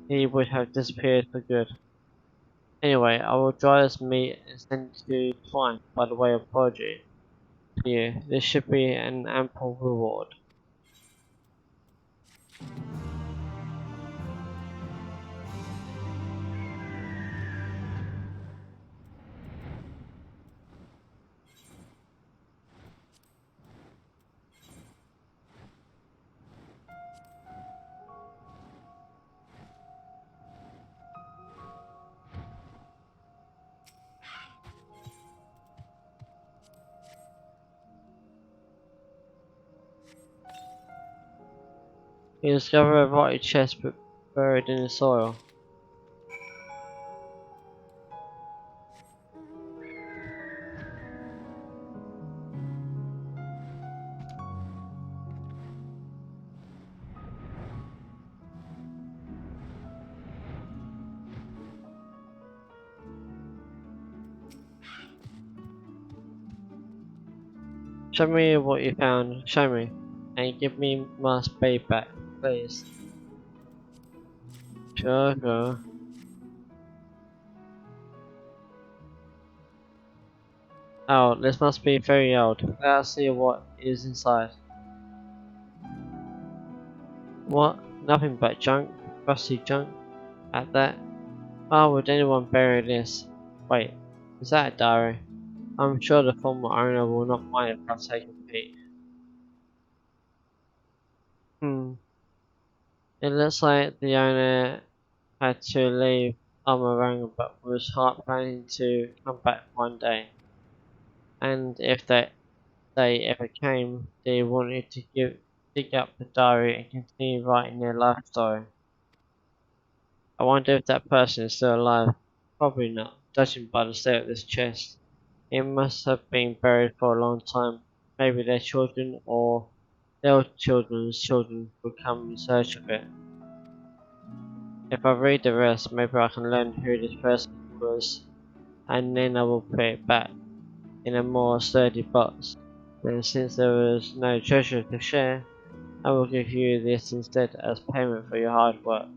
he would have disappeared for good. Anyway, I will dry this meat and send it to Twine by the way of apology to you. This should be an ample reward. You discover a rotted chest buried in the soil. Show me what you found, show me, and give me my spade back, please. Sure, go. Oh, this must be very old. Let us see what is inside. What? Nothing but junk? Rusty junk? At that? Why would anyone bury this? Wait, is that a diary? I'm sure the former owner will not mind if I take a peek. It looks like the owner had to leave Amarang but was planning to come back one day. And if that day ever came, they wanted to dig up the diary and continue writing their life story. I wonder if that person is still alive. Probably not, judging by the state of this chest. It must have been buried for a long time. Maybe their children or their children's children would come in search of it. If I read the rest, maybe I can learn who this person was, and then I will put it back in a more sturdy box. And since there was no treasure to share, I will give you this instead as payment for your hard work.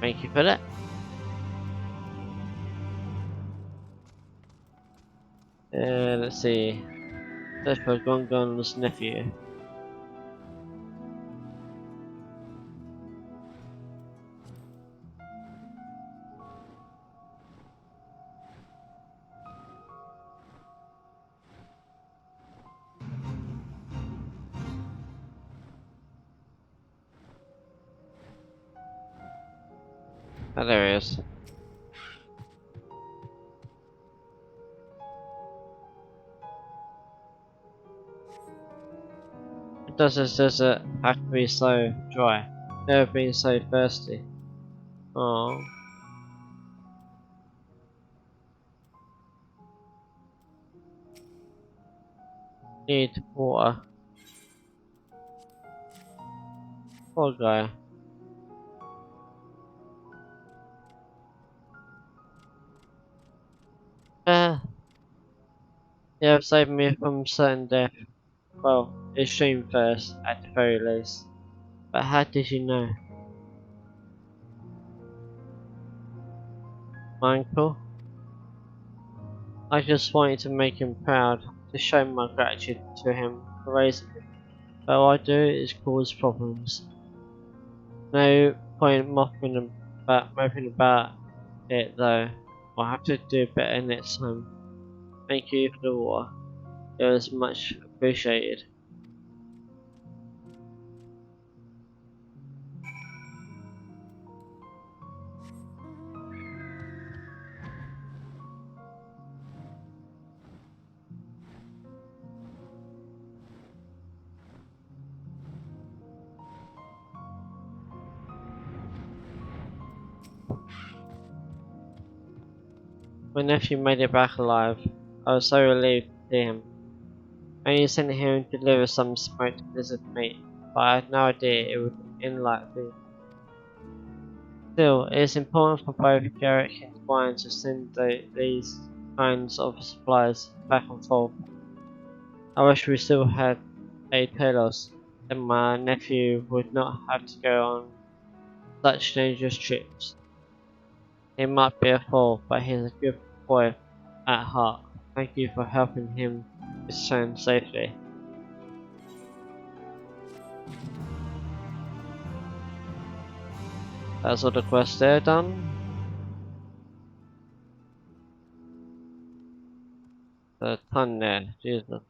Thank you for that. Let's see. Search for Gongon's nephew. Oh, there he is. Does this desert have to be so dry? Never been so thirsty. Oh. Need water. Poor guy. You have saved me from certain death. Well, extreme first, at the very least. But how did you know? My uncle? I just wanted to make him proud, to show my gratitude to him for raising me. But all I do is cause problems. No point moping about it though. I'll have to do better next time. Thank you for the water. It was much appreciated. My nephew made it back alive. I was so relieved to see him. I only sent him to deliver some smoked lizard meat, but I had no idea it would end like this. Still, it is important for both Garrick and Twine to send these kinds of supplies back and forth. I wish we still had a Telos, and my nephew would not have to go on such dangerous trips. He might be a fool, but he's a good boy at heart. Thank you for helping him return safely. That's all the quests there done. A ton there, Jesus.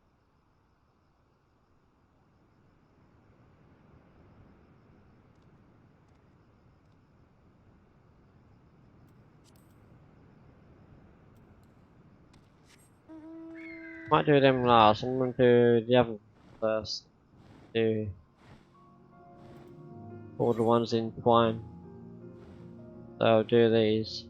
Might do them last. I'm gonna do the other first. Do all the ones in Twine. So I'll do these.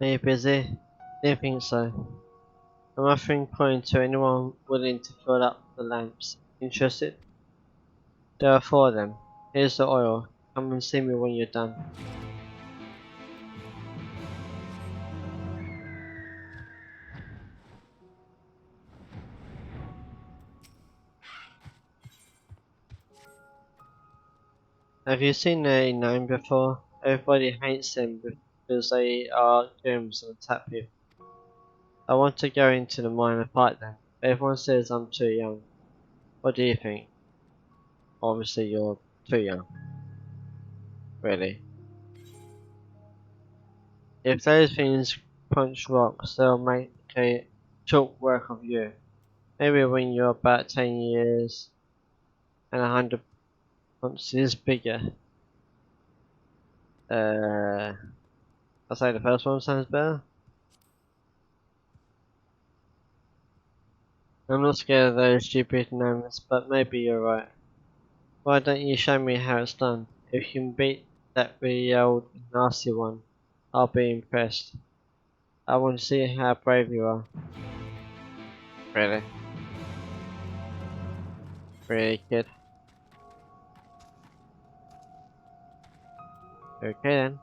Are you busy? Didn't think so. I'm offering coin to anyone willing to fill up the lamps. Interested? There are 4 of them. Here's the oil. Come and see me when you're done. Have you seen a gnome before? Everybody hates them because they are germs and attack people. I want to go into the mine and fight them. Everyone says I'm too young. What do you think? Obviously you're too young. Really. If those things punch rocks, they'll make a short work of you. Maybe when you're about 10 years and 100 ounces bigger. I'll say the first one sounds better. I'm not scared of those stupid gnomes, but maybe you're right. Why don't you show me how it's done? If you can beat that really old nasty one, I'll be impressed. I want to see how brave you are. Really? Really, kid? Okay then.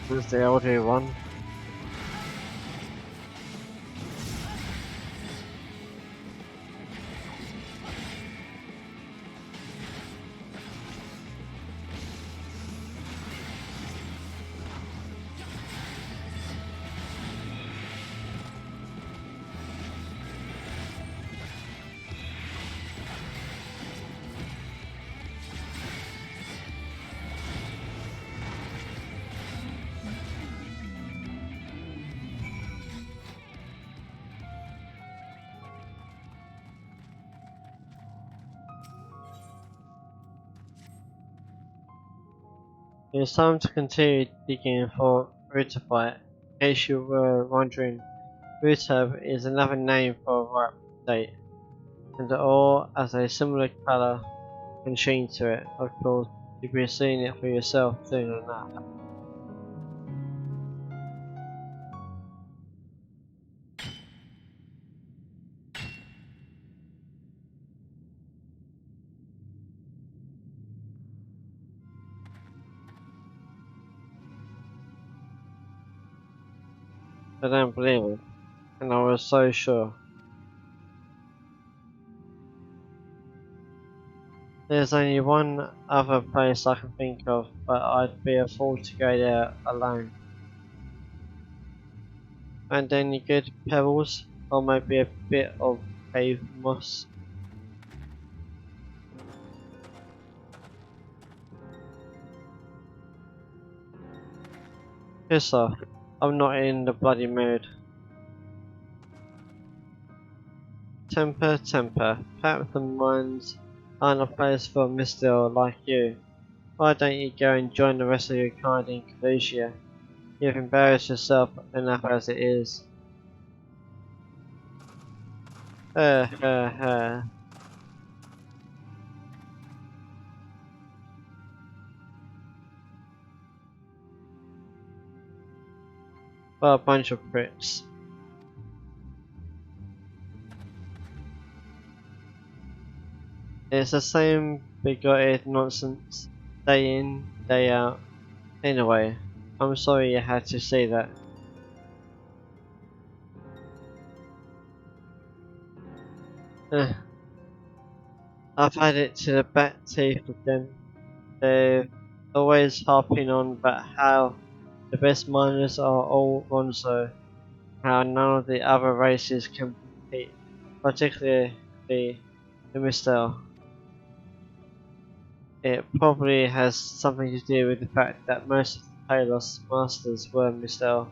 This is the LG one. It's time to continue digging for Rutabyte. In case you were wondering, Rutab is another name for a ripe date, and the ore has a similar colour and sheen to it. Of course, you'll be seeing it for yourself soon enough. I don't believe it, and I was so sure. There's only one other place I can think of, but I'd be a fool to go there alone. And any good pebbles, or maybe a bit of cave moss. Piss off, I'm not in the bloody mood. Temper, temper, perhaps the mines aren't a place for a mister like you. Why don't you go and join the rest of your kind in Calusia? You've embarrassed yourself enough as it is. What a bunch of pricks. It's the same bigoted nonsense, day in, day out. Anyway, I'm sorry you had to see that. I've had it to the back teeth with them. They're always harping on about how the best miners are all Gonzo, how none of the other races can compete, particularly the Mistel. It probably has something to do with the fact that most of the Palos masters were Mistel,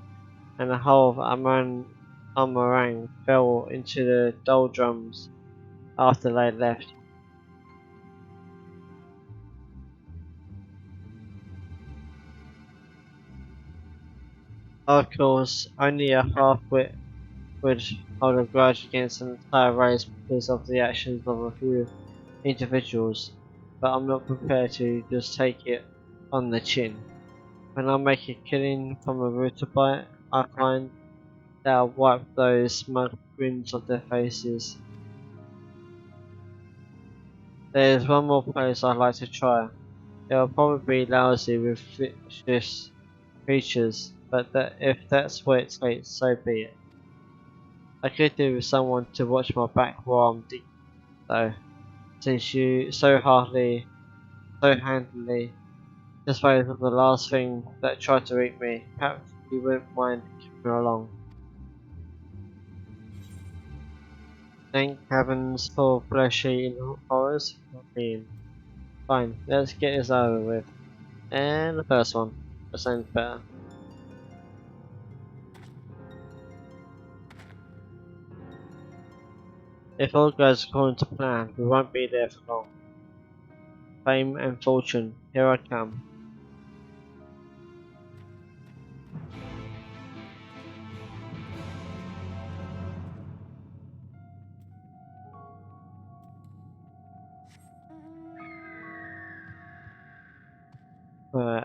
and the whole of Amarang fell into the doldrums after they left. Of course, only a half-wit would hold a grudge against an entire race because of the actions of a few individuals, but I'm not prepared to just take it on the chin. When I make a killing from a Rutabyte, I find that I'll wipe those smug grins off their faces. There's one more place I'd like to try. It'll probably be lousy with vicious creatures, but if that's what it takes, so be it. I could do with someone to watch my back while I'm digging, though, since you so handily disposed of the last thing that tried to eat me. Perhaps you wouldn't mind coming along. Dank caverns full of flesh-eating horrors? I mean, fine, let's get this over with. And the first one. That sounds better. If all goes according to plan, we won't be there for long. Fame and fortune, here I come. Right,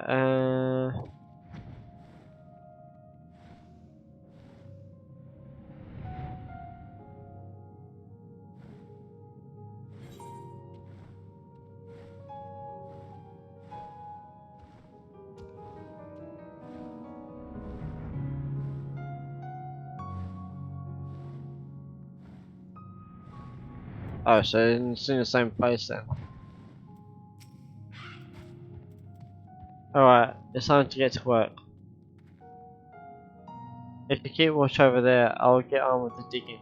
Oh, so it's in the same place then. Alright, it's time to get to work. If you keep watch over there, I'll get on with the digging.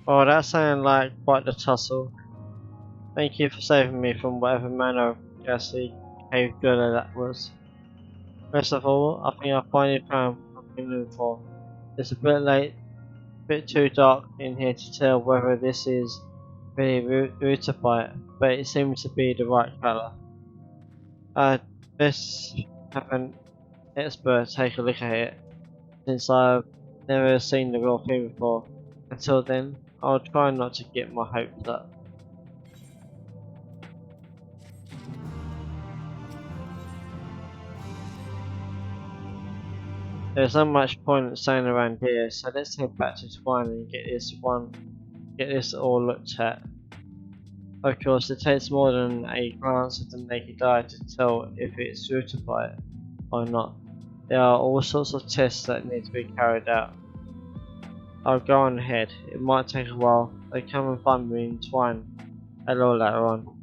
Oh, that sounded like quite the tussle. Thank you for saving me from whatever manner of ghastly cave dweller that was. First of all, I think I finally found what I've been looking for. It's a bit late, a bit too dark in here to tell whether this is really rutified, but it seems to be the right colour. I'd best have an expert take a look at it, since I've never seen the real thing before. Until then, I'll try not to get my hopes up. There's not much point in staying around here, so let's head back to Twine and get this all looked at. Of course, it takes more than a glance of the naked eye to tell if it's rutified or not. There are all sorts of tests that need to be carried out. I'll go on ahead. It might take a while, so come and find me in Twine a little later on.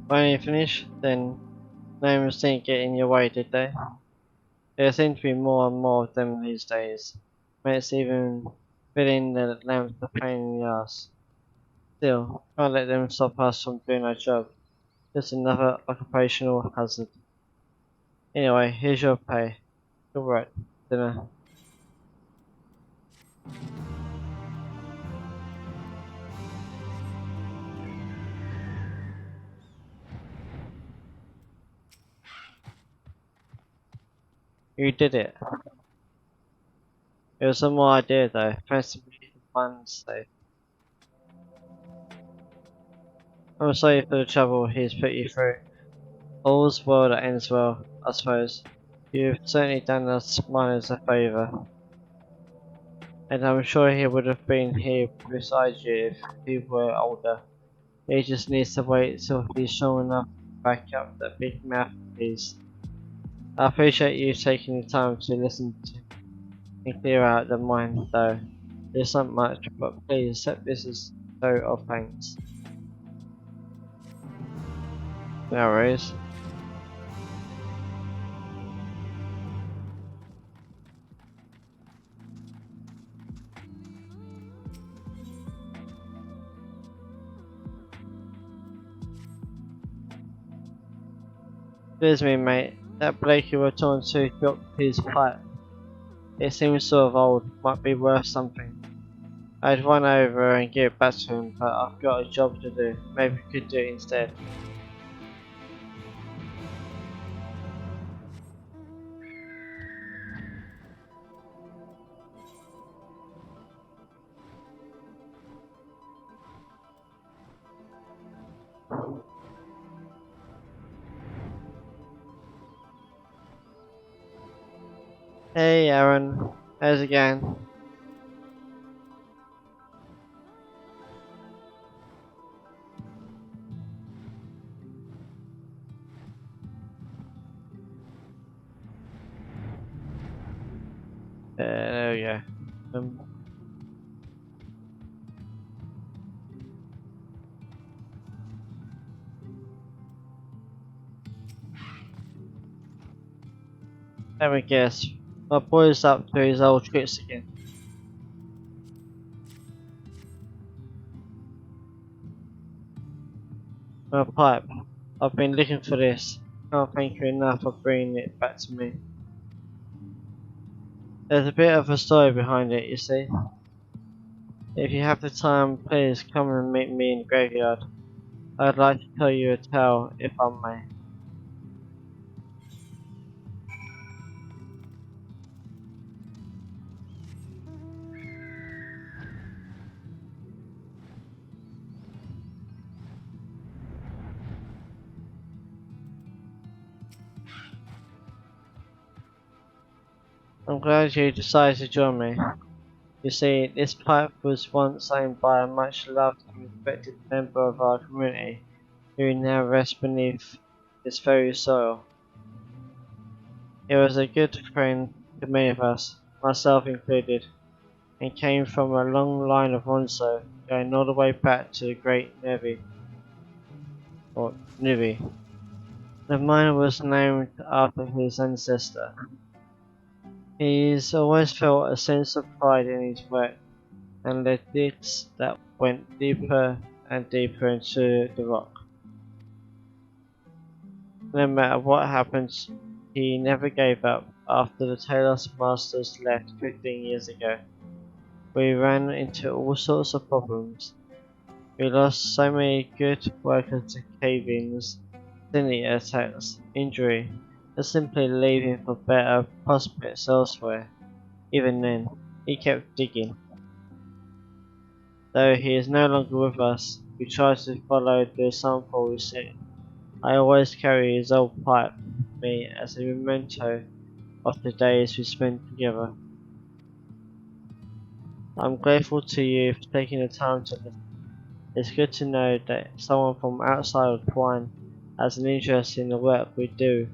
When you finish, then no mistake get in your way, did they? There seem to be more and more of them these days. Mates even filling the lamps a pain in the ass. Still, can't let them stop us from doing our job. Just another occupational hazard. Anyway, here's your pay. Good work. Dinner. You did it. It was my idea though. Thanks to me the plans safe. I'm sorry for the trouble he's put you through. All's well that ends well, I suppose. You've certainly done us miners a favour. And I'm sure he would have been here beside you if he were older. He just needs to wait till he's strong enough to back up that big mouth of his. I appreciate you taking the time to listen to and clear out the mind though. There's not much, but please accept this as a show of thanks. No worries. Excuse me, mate. That Blake you were talking to dropped his pipe. It seems sort of old. Might be worth something. I'd run over and give it back to him, but I've got a job to do. Maybe we could do it instead. Hey Aaron, how's it going? There we go. Let me guess. My boy's up to his old tricks again. My pipe. I've been looking for this. Can't thank you enough for bringing it back to me. There's a bit of a story behind it, you see. If you have the time, please come and meet me in the graveyard. I'd like to tell you a tale, if I may. I'm glad you decided to join me. You see, this pipe was once owned by a much loved and respected member of our community, who now rests beneath this very soil. He was a good friend to many of us, myself included, and came from a long line of Ronso, going all the way back to the Great Nevi, or Nuvi. The mine was named after his ancestor. He's always felt a sense of pride in his work, and led digs that went deeper and deeper into the rock. No matter what happened, he never gave up. After the Talos Masters left 15 years ago, we ran into all sorts of problems. We lost so many good workers to cave-ins, syndicate attacks, injury, and simply leaving for better prospects elsewhere. Even then, he kept digging. Though he is no longer with us, we try to follow the example we set. I always carry his old pipe with me as a memento of the days we spent together. I'm grateful to you for taking the time to listen. It's good to know that someone from outside of Twine has an interest in the work we do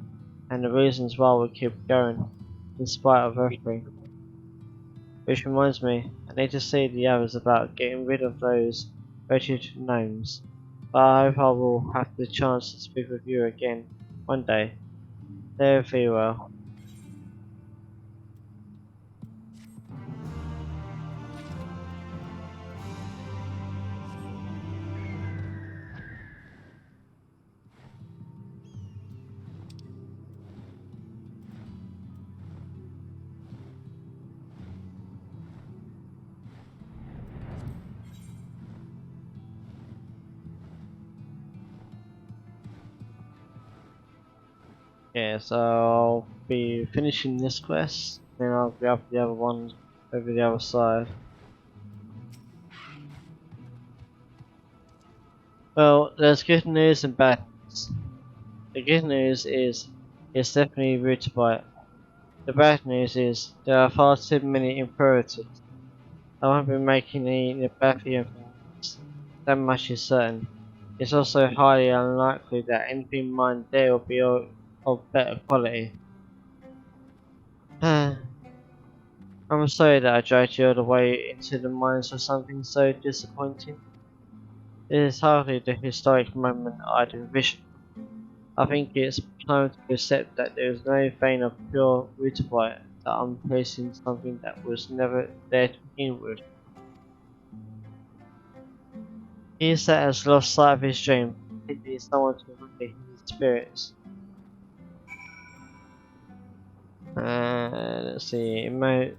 and the reasons why we keep going, in spite of everything. Which reminds me, I need to see the others about getting rid of those wretched gnomes. But I hope I will have the chance to speak with you again one day. Very well. Yeah, so I'll be finishing this quest, then I'll grab the other ones over the other side. Well, there's good news and bad news. The good news is it's definitely root bite. The bad news is there are far too many impurities. I won't be making any Nabathian things, that much is certain. It's also highly unlikely that anything mined there will be of better quality. I'm sorry that I dragged you all the way into the mines for something so disappointing. It is hardly the historic moment I'd envisioned. I think it's time to accept that there is no vein of pure rutibite, that I'm placing something that was never there to begin with. He that has lost sight of his dream, it needs someone to rally his spirits. Let's see, emote.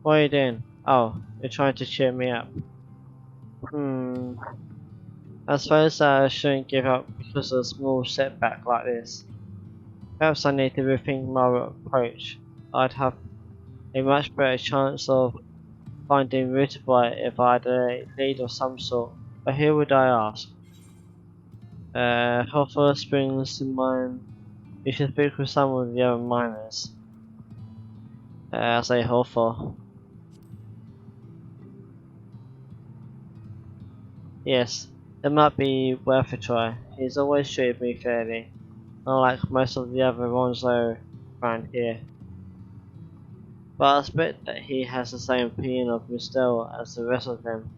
What are you doing? Oh, you're trying to cheer me up. I suppose I shouldn't give up because of a small setback like this. Perhaps I need to rethink my approach. I'd have a much better chance of finding Rutibite if I had a lead of some sort. But who would I ask? Hoffer springs to mind. You should speak with some of the other miners. I say Hoffer. Yes, it might be worth a try. He's always treated me fairly, unlike most of the other ones around here. But I expect that he has the same opinion of Mistel as the rest of them.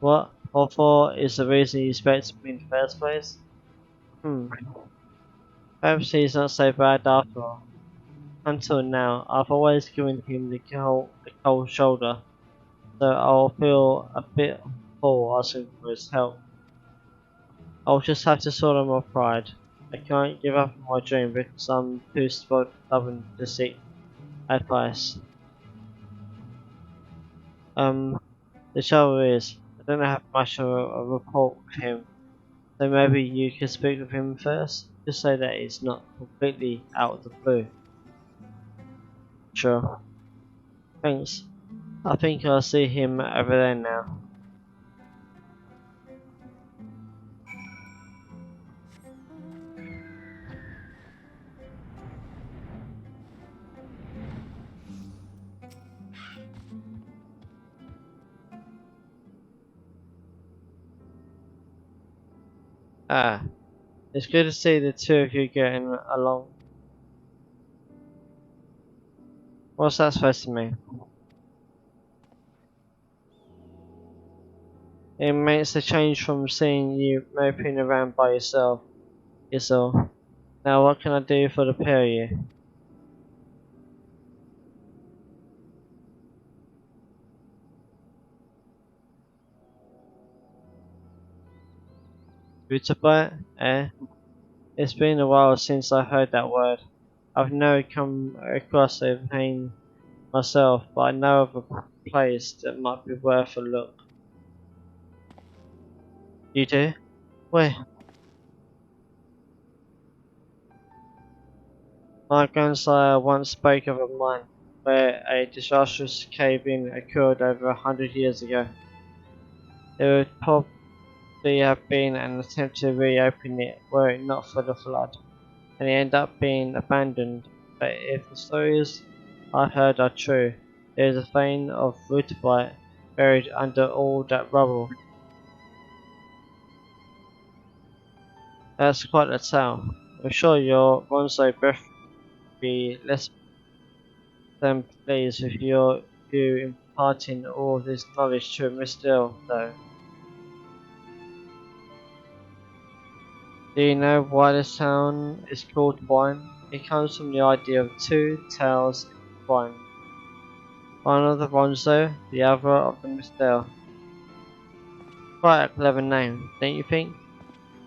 What? Hoffer is the reason he expects me in the first place? Perhaps he's not so bad after all. Until now, I've always given him the cold shoulder, so I'll feel a bit full asking for his help. I'll just have to sort out my pride. I can't give up on my dream because I'm too stubborn to seek advice. The trouble is, I don't have much of a rapport with him, so maybe you could speak with him first, just so that it's not completely out of the blue. Sure. Thanks. I think I'll see him over there now. Ah, it's good to see the two of you getting along. What's that supposed to mean? It makes a change from seeing you moping around by yourself, is all. Now what can I do for the pair of you? Rutabyte? Eh? It's been a while since I heard that word. I've never come across a vein myself, but I know of a place that might be worth a look. You do? Where? My grandsire once spoke of a mine where a disastrous cave-in occurred over 100 years ago. There would probably have been an attempt to reopen it were it not for the flood, and it ended up being abandoned. But if the stories I heard are true, there is a vein of rutibite buried under all that rubble. That's quite a tale. I'm sure your Ronzo breath would be less than pleased with you imparting all this knowledge to Miss Dill, though. Do you know why this town is called Wine? It comes from the idea of two tales entwined. One of the Ronzo, the other of the Miss Dill. Quite a clever name, don't you think?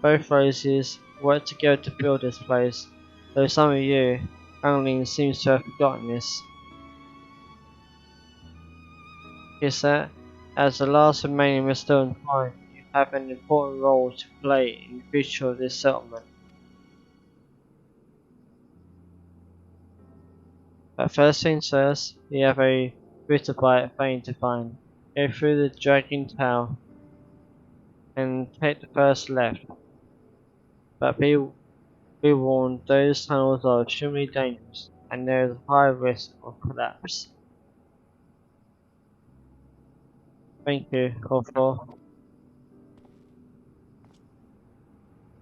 both races worked together to build this place, though some of you, younglings, seems to have forgotten this. Is that, as the last remaining Restored Find, you have an important role to play in the future of this settlement. But first things first, we have a Ritterbyte vein to find. Go through the Dragon Tower and take the first left. But be warned, those tunnels are extremely dangerous and there is a high risk of collapse. Thank you, Corporal.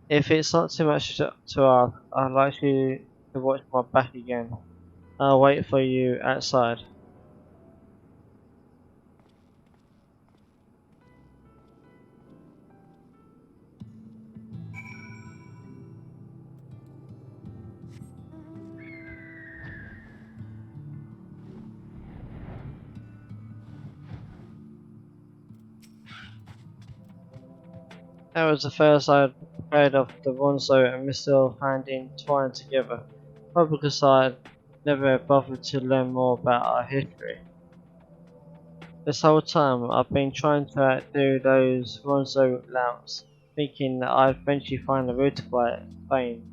If it's not too much to ask, I'd like you to watch my back again. I'll wait for you outside. That was the first I'd heard of the Ronzo and Mr. Handing twined together, probably because I'd never bothered to learn more about our history. This whole time I've been trying to outdo those Ronzo louts, thinking that I'd eventually find the Ritterbyte vein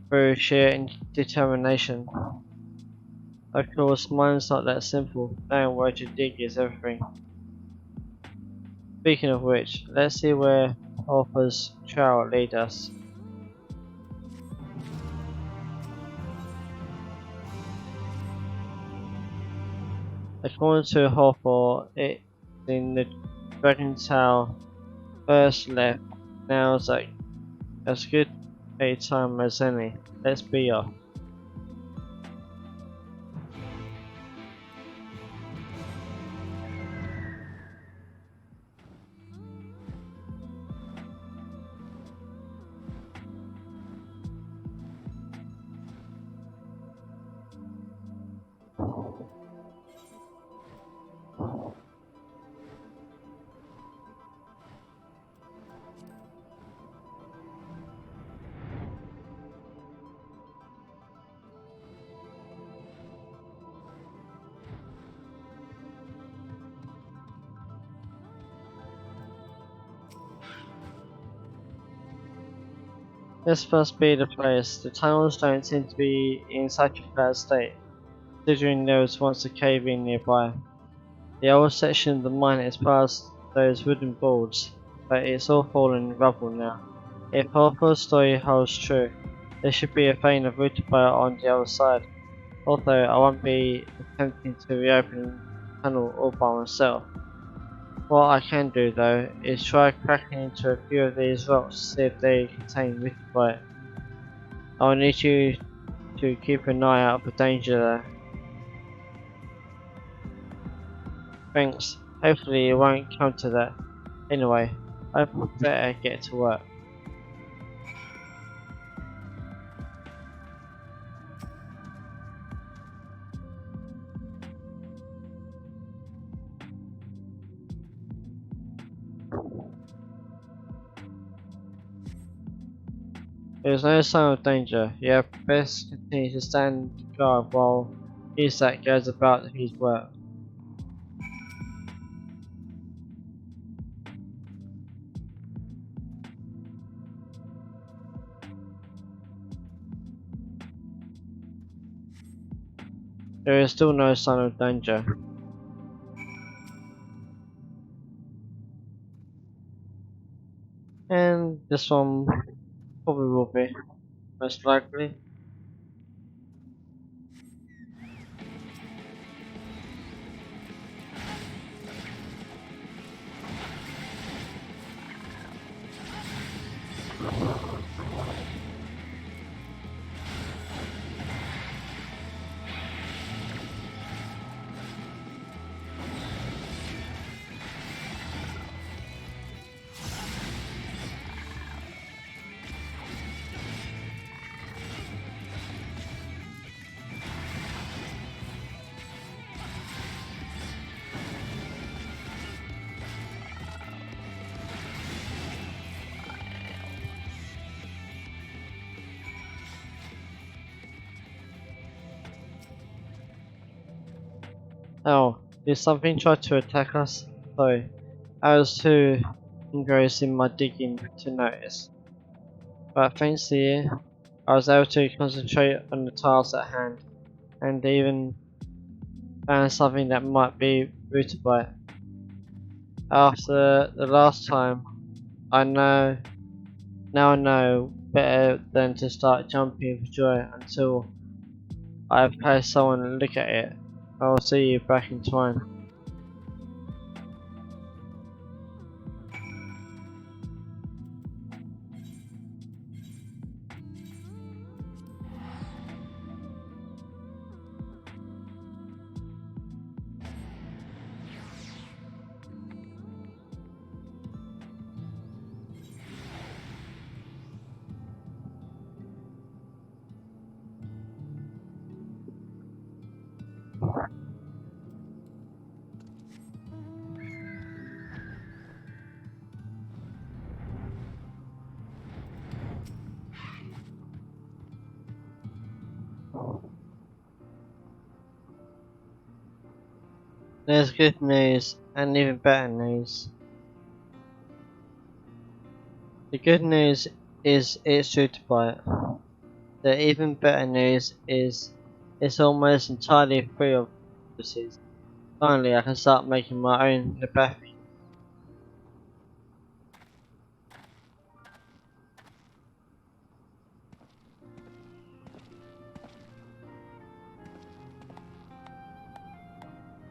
through sheer determination. Of course, mine's not that simple. Knowing where to dig is everything. Speaking of which, let's see where Harper's trail lead us. According to Harper, it's in the Dragon Tower first left. Now is like as good a time as any. Let's be off. This must be the place. The tunnels don't seem to be in such a bad state, considering there was once a cave-in nearby. The old section of the mine is past those wooden boards, but it's all fallen in rubble now. If Harper's story holds true, there should be a vein of Ritterbyte on the other side, although I won't be attempting to reopen the tunnel all by myself. What I can do though is try cracking into a few of these rocks to see if they contain Ritterbyte. I'll need you to keep an eye out for danger there. Thanks, hopefully it won't come to that. Anyway, I'd better get to work. There's no sign of danger. You had best continue to stand guard while Isak goes about his work. There is still no sign of danger. And this one probably will be, most likely. Oh, did something try to attack us? Sorry, I was too engrossed in my digging to notice. But thanks to you, I was able to concentrate on the task at hand, and even found something that might be rooted by it. After the last time, now I know better than to start jumping for joy until I've had someone look at it. I will see you back in time. There's good news and even better news. The good news is it's true to buy it. The even better news is it's almost entirely free of disease. Finally, I can start making my own Lebathy.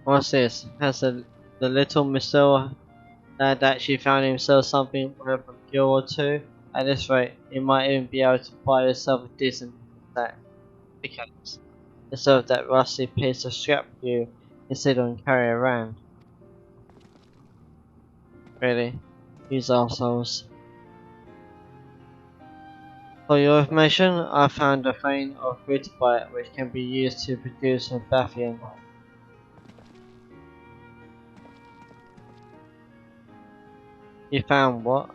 What's this? Has the little Mr. lad actually found himself something worth a kill or two? At this rate, he might even be able to buy himself a decent pickaxe instead of that rusty piece of scrap you sit on and carry around. Really? These assholes. For your information, I found a vein of Ritbite which can be used to produce a Bathian. You found what?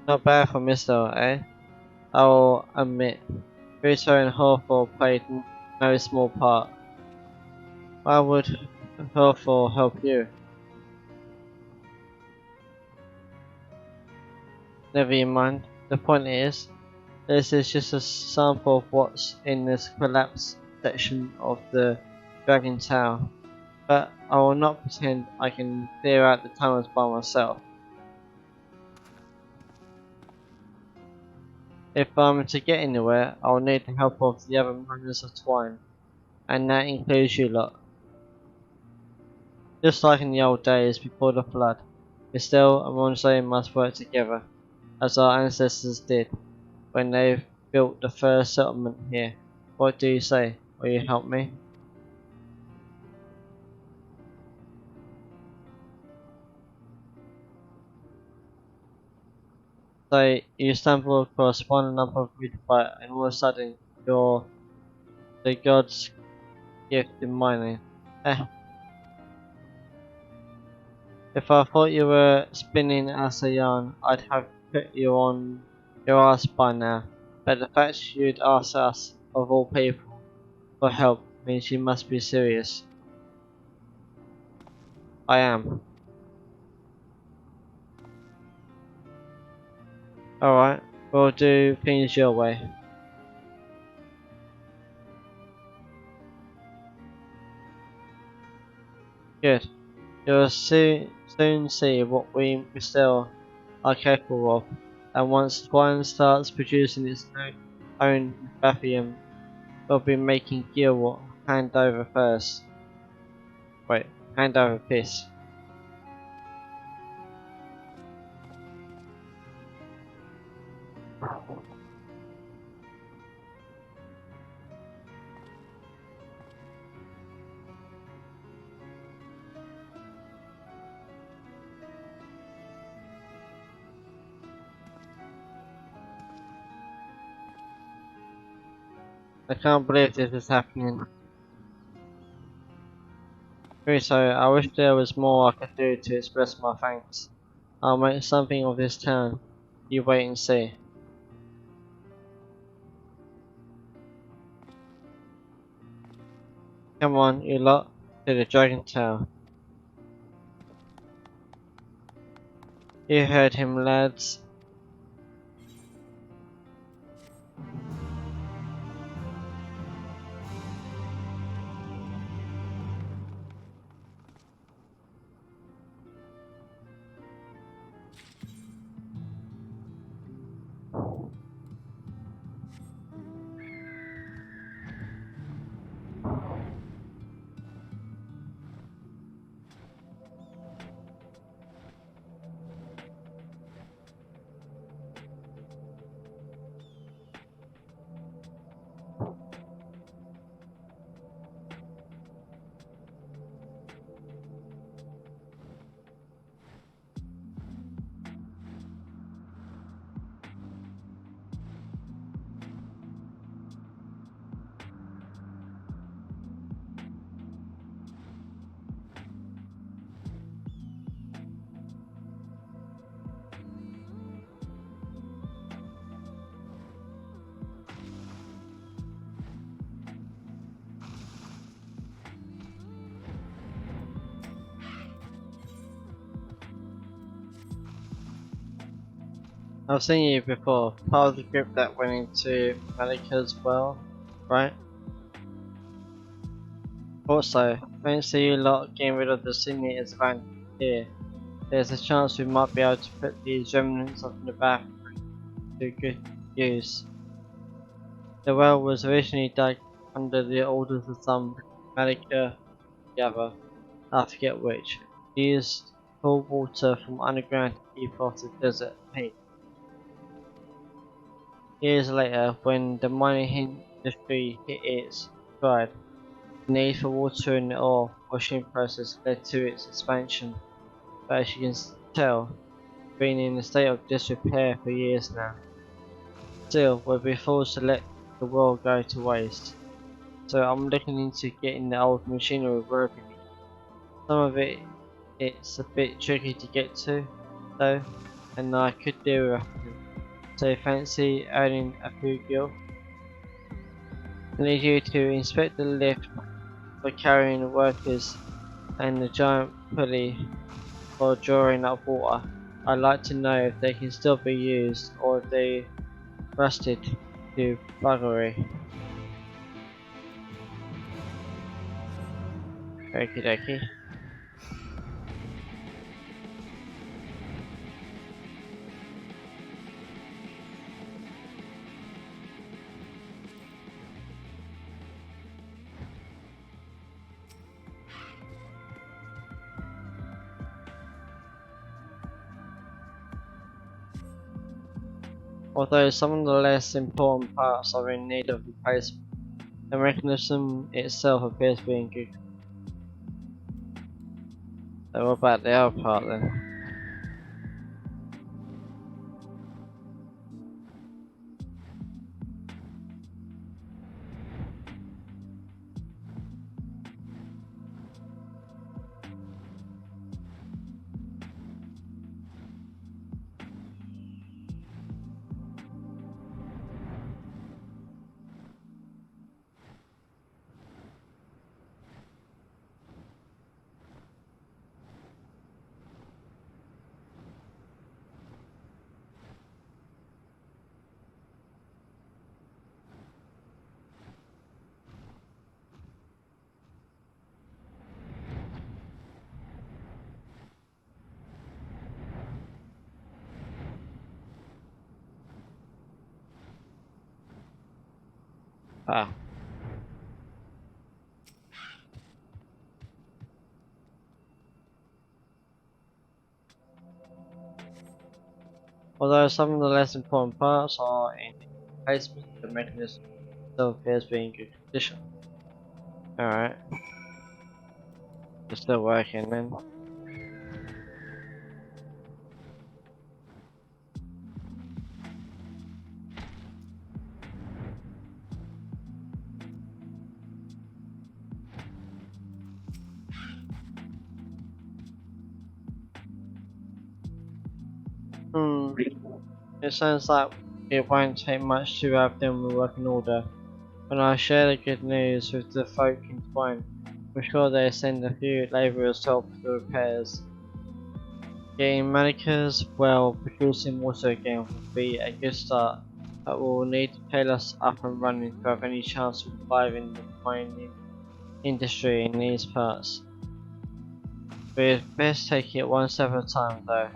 Not bad for Mr. eh? I will admit, Rito and Hawthorne played no small part. Why would Hawthorne help you? Never you mind. The point is, this is just a sample of what's in this collapsed section of the Dragon Tower. But I will not pretend I can clear out the tunnels by myself. If I'm to get anywhere, I will need the help of the other miners of Twine, and that includes you lot. Just like in the old days before the flood, Estelle and Ronze must work together, as our ancestors did when they built the first settlement here. What do you say? Will you help me? So you stumble across one number of Ridbite and all of a sudden you're the god's gift in mining. Eh. If I thought you were spinning us a yarn, I'd have put you on your ass by now. But the fact you'd ask us, of all people, for help means you must be serious. I am. Alright, we'll do things your way. Good. You'll soon see what we still are capable of, and once Twine starts producing its own Bathium, we'll be making gear hand over first. Wait, hand over fist. I can't believe this is happening. So I wish there was more I could do to express my thanks. I'll make something of this town. You wait and see. Come on, you lot, to the Dragon Tower. You heard him, lads. I've seen you before, part of the group that went into Malika's well, right? Also, fancy you lot getting rid of the signators around here. There's a chance we might be able to put these remnants of the back to good use. The well was originally dug under the orders of some Malika gather, I forget which, used cool water from underground to keep off the desert heat. Years later, when the mining industry hit its stride, the need for water in the ore washing process led to its expansion, but as you can tell, it's been in a state of disrepair for years now. Still, we'll be forced to let the world go to waste, so I'm looking into getting the old machinery working. Some of it's a bit tricky to get to, though, and I could do with it. So fancy earning a few gil? I need you to inspect the lift for carrying the workers and the giant pulley for drawing up water. I'd like to know if they can still be used or if they rusted to buggery. Okie dokie. Although some of the less important parts are in need of replacement, the mechanism itself appears to be in good. So what about the other part then? Ah. Although some of the less important parts are in replacement, the mechanism itself appears to be in good condition. Alright. It's still working then. It sounds like it won't take much to have them work in order. When I share the good news with the folk in Twine, I'm sure they send a few labourers to help with the repairs. Getting manicures, well, producing water again would be a good start, but we'll need to get us up and running to have any chance of reviving the mining industry in these parts. We'd best take it one step at a time though,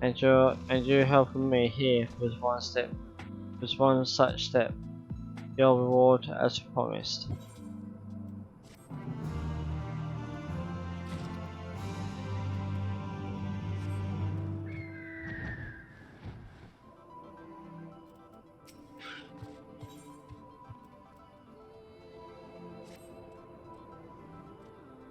and you helping me here was one such step. Your reward as promised.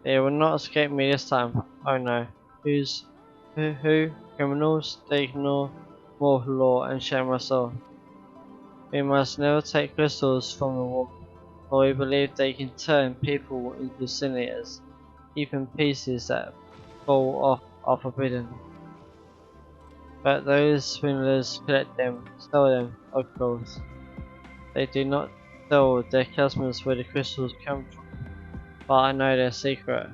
They will not escape me this time. Oh no. Who? Criminals? They ignore more law and shame us all. We must never take crystals from the wall, for we believe they can turn people into sinners. Even pieces that fall off are forbidden. But those swindlers collect them, sell them, of course. They do not tell their customers where the crystals come from, but I know their secret.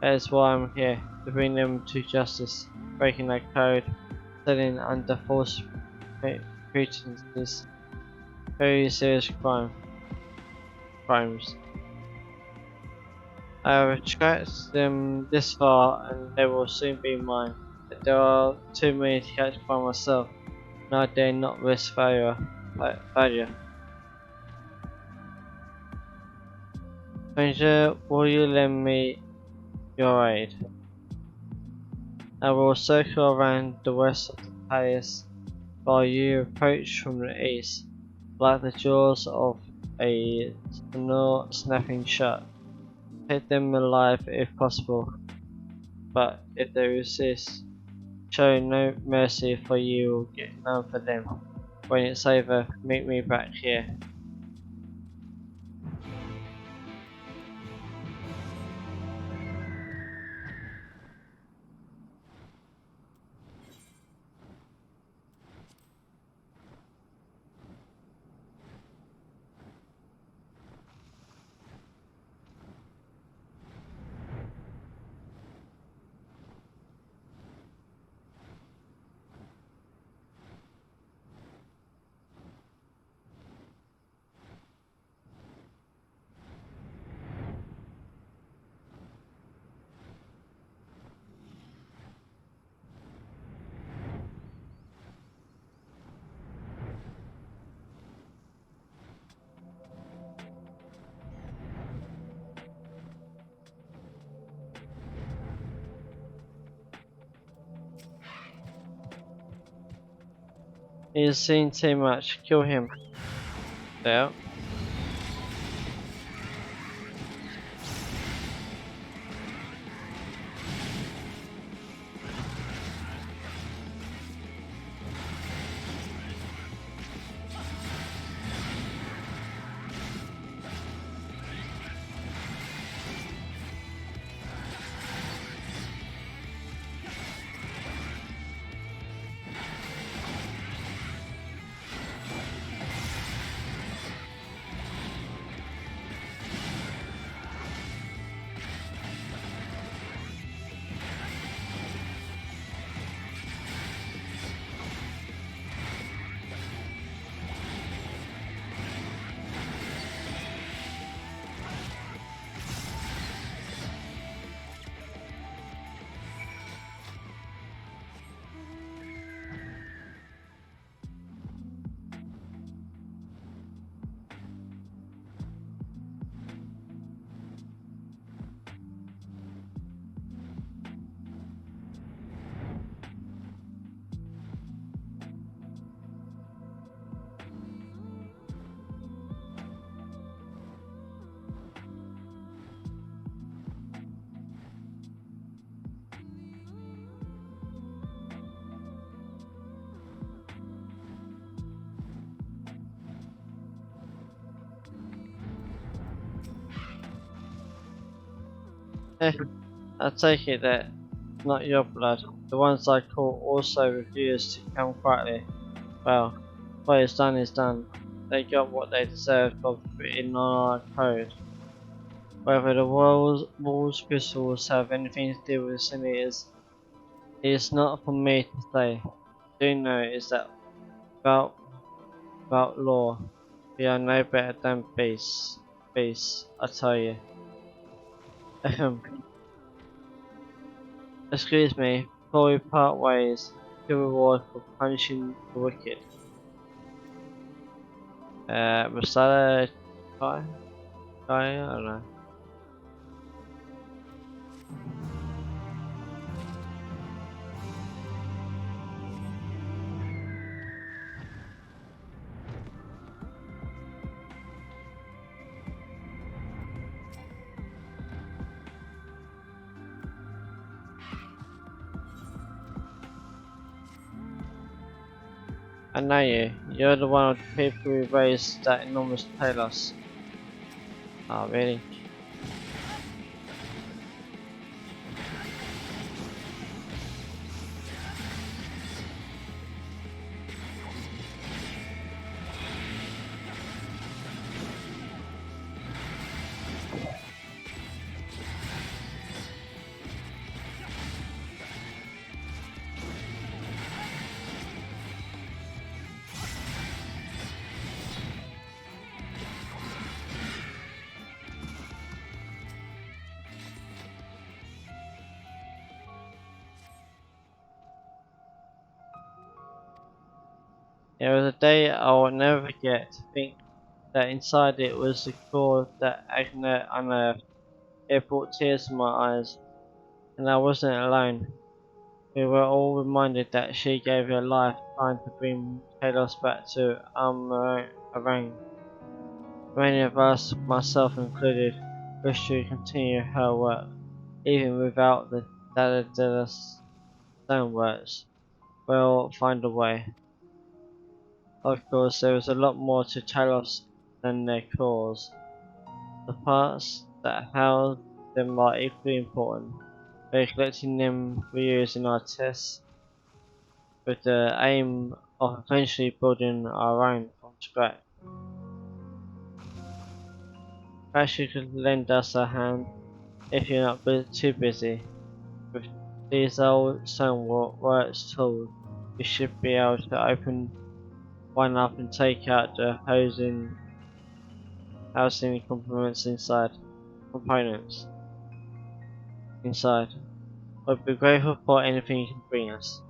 That is why I'm here, to bring them to justice, breaking their code, selling under false pretenses, very serious crimes. I have tracked them this far and they will soon be mine, but there are too many to catch by myself, and I dare not risk failure. Stranger, will you lend me your aid? I will circle around the west of the palace while you approach from the east, like the jaws of a snore snapping shut. Take them alive if possible, but if they resist, show no mercy, for you will get none for them. When it's over, meet me back here. He's seen too much. Kill him. There. I take it that not your blood. The ones I caught also refused to come quietly. Well, what is done is done. they got what they deserved of written on our code. Whether the walls crystals have anything to do with Senators, it is not for me to say. What I do know is that without law, we are no better than beasts. Beasts, I tell you. Ahem. Excuse me, before we part ways, good reward for punishing the wicked. Masala guy? I don't know. I know you. You're the one of the people who raised that enormous Talos. Oh, really? It was a day I will never forget. To think that inside it was the core that Agnes unearthed. It brought tears to my eyes, and I wasn't alone. We were all reminded that she gave her life trying to bring Talos back to Arang. Many of us, myself included, wish to continue her work, even without the Daedalus stoneworks. We'll find a way. Of course, there is a lot more to Talos than their cores. The parts that house them are equally important. We're collecting them for use in our tests with the aim of eventually building our own from scratch. Perhaps you could lend us a hand if you're not too busy. With these old stoneworks tools, we should be able to open one up and take out the housing components inside. We'd be grateful for anything you can bring us.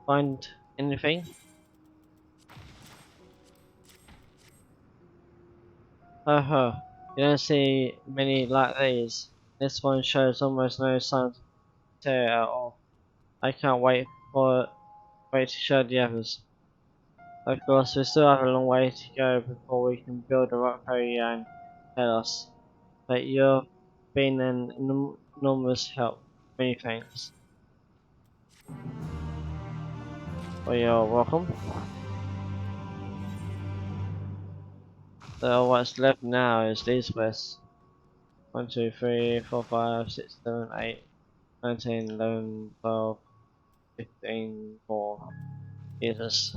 Find anything? You don't see many like these. This one shows almost no signs of tear at all. I can't wait to show the others. Of course, we still have a long way to go before we can build a rock quarry and Telos, but you've been an enormous help. Many thanks. Well, you're welcome. So what's left now is these quests. 1, 2, 3, 4, 5, 6, 7, 8, 19, 11, 12, 15, 4. Jesus.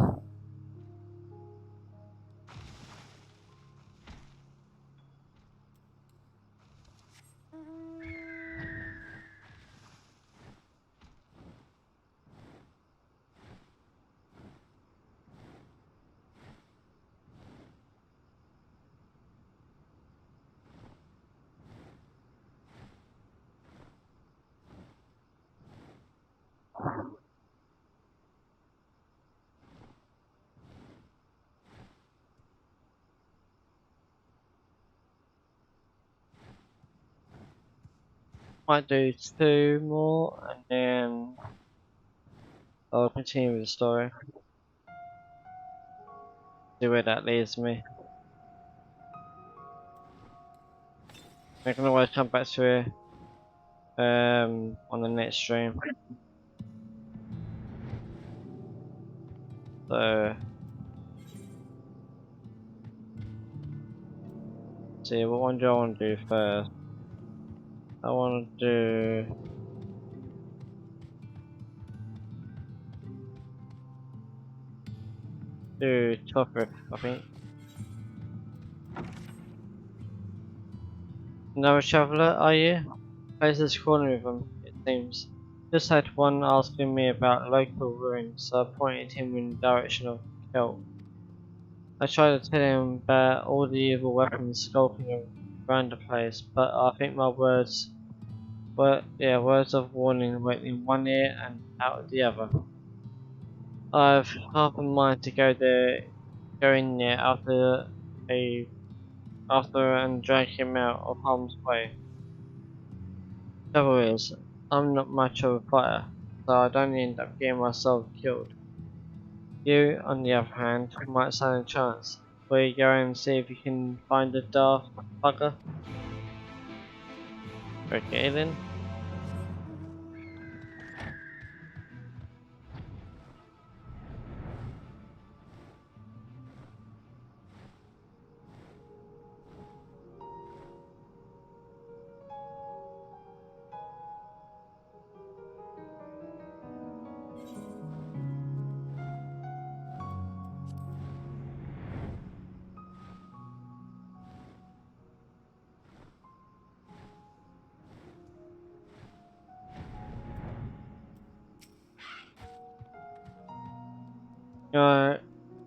Might do 2 more and then I'll continue with the story. See where that leads me. I can always come back to it on the next stream. So see what one do I want to do first? I want to do topic, I think. Another traveller, are you? Faces calling with him, it seems. Just had one asking me about local ruins, so I pointed him in the direction of Kelt. I tried to tell him about all the evil weapons skulking around the place, but I think my words of warning went in one ear and out the other. I've half a mind to go in there after and drag him out of harm's way. Trouble is, I'm not much of a fighter, so I don't end up getting myself killed. You, on the other hand, might stand a chance. Will you go and see if you can find the daft bugger? Okay then.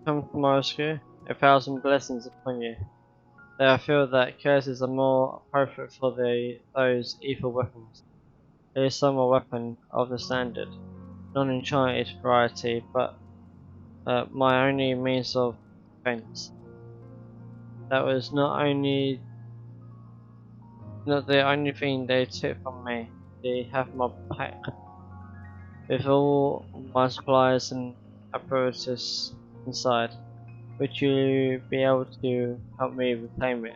Come to my rescue. 1,000 blessings upon you. Though I feel that curses are more appropriate for those evil weapons. There is some weapon of the standard, non-enchanted variety, but my only means of defense. That was not the only thing they took from me. They have my pack with all my supplies and apparatus inside. Would you be able to help me reclaim it?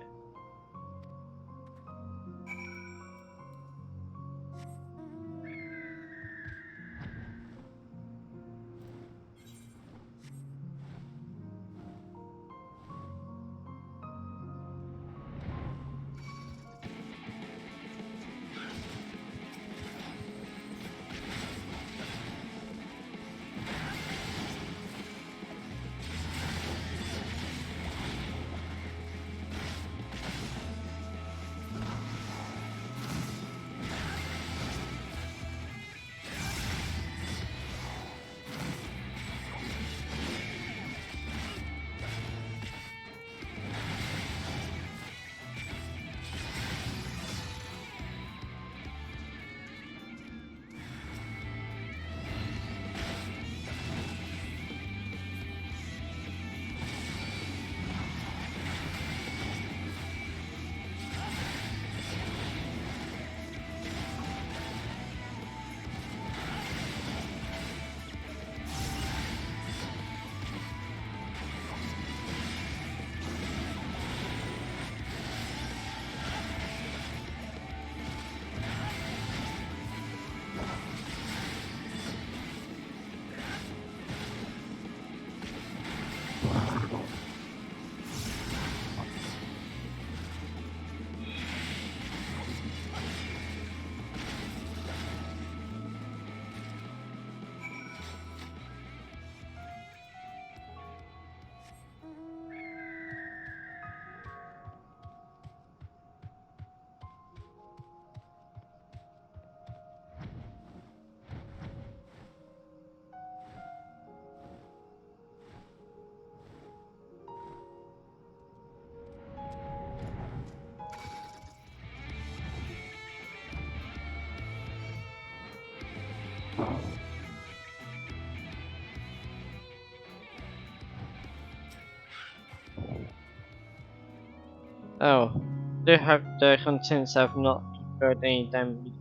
Oh, do hope the contents have not incurred any damage.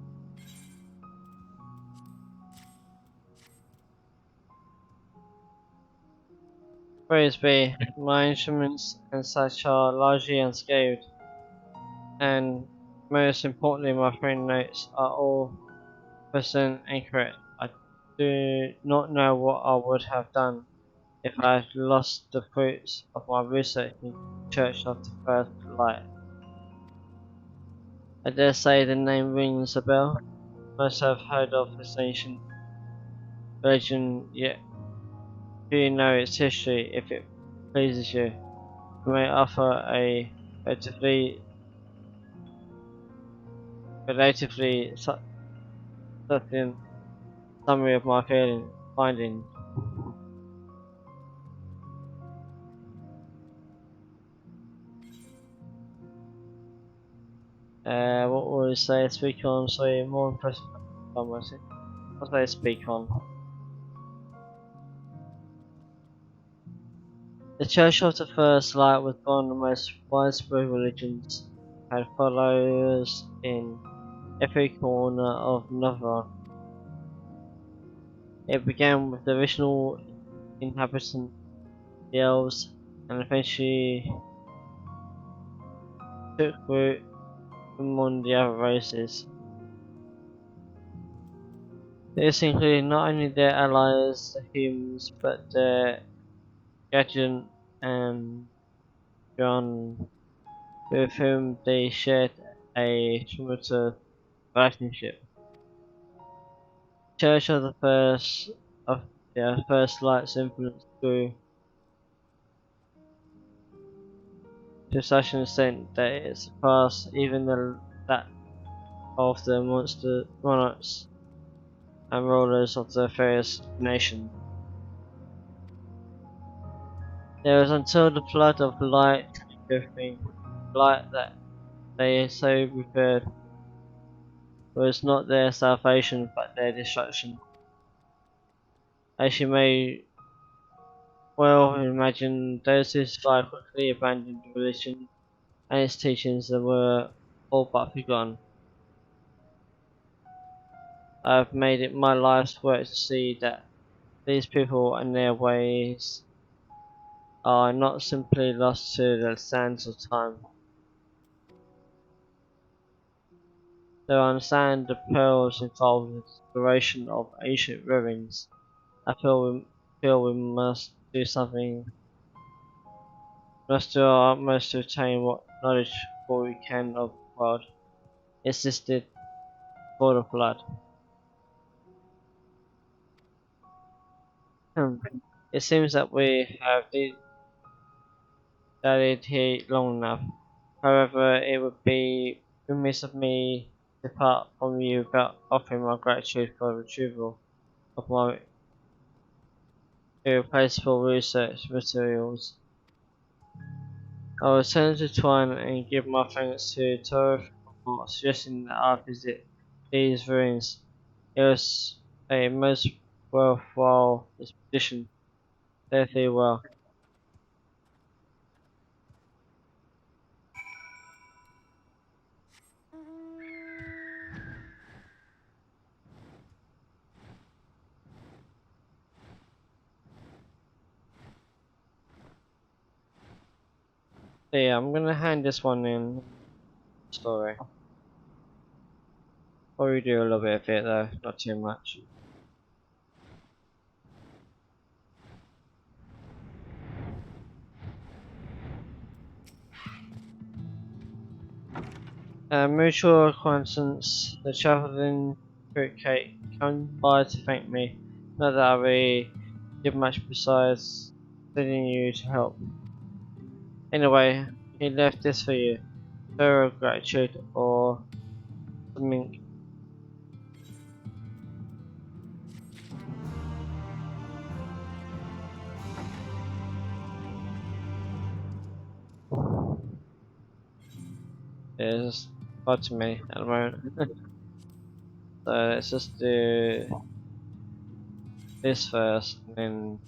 Praise be, my instruments and such are largely unscathed, and most importantly my friend notes are all percent accurate. I do not know what I would have done if I had lost the fruits of my research in Church of the First Light. I dare say the name rings a bell. Most have heard of this ancient legend, yet do you know its history if it pleases you? I may offer a relatively certain summary of my findings. What would I say? Speak on, sorry, more impressive. What say speak on? The Church of the First Light was one of the most widespread religions, had followers in every corner of Novaron. It began with the original inhabitants, the elves, and eventually took root among the other races. This included not only their allies, the humans, but their Gadget and John, with whom they shared a tumultuous relationship. Church of the First Light's influence grew to such an extent that it surpassed even that of the monarchs and rulers of the various nations. There was until the flood of light everything, light that they so revered was not their salvation but their destruction. As you may well imagine, those who survived quickly abandoned the religion and its teachings and were all but forgotten. I have made it my life's work to see that these people and their ways are not simply lost to the sands of time. Though I understand the perils involved in the exploration of ancient ruins, I feel we must do something, must do our utmost to obtain what knowledge we can of the world existed before the flood. It seems that we have studied here long enough. However, it would be remiss of me to part from you without offering my gratitude for the retrieval of my irreplaceable research materials. I will turn to Twine and give my thanks to Torf for suggesting that I visit these ruins. It was a most worthwhile expedition. Fare thee well. So yeah, I'm gonna hand this one in. Story. Probably do a little bit of it though, not too much. Mutual acquaintance, the travelling fruitcake, come by to thank me. Not that I really did much besides sending you to help. Anyway, he left this for you. Show of gratitude or something. Is odd to me at the moment. So let's just do this first, and then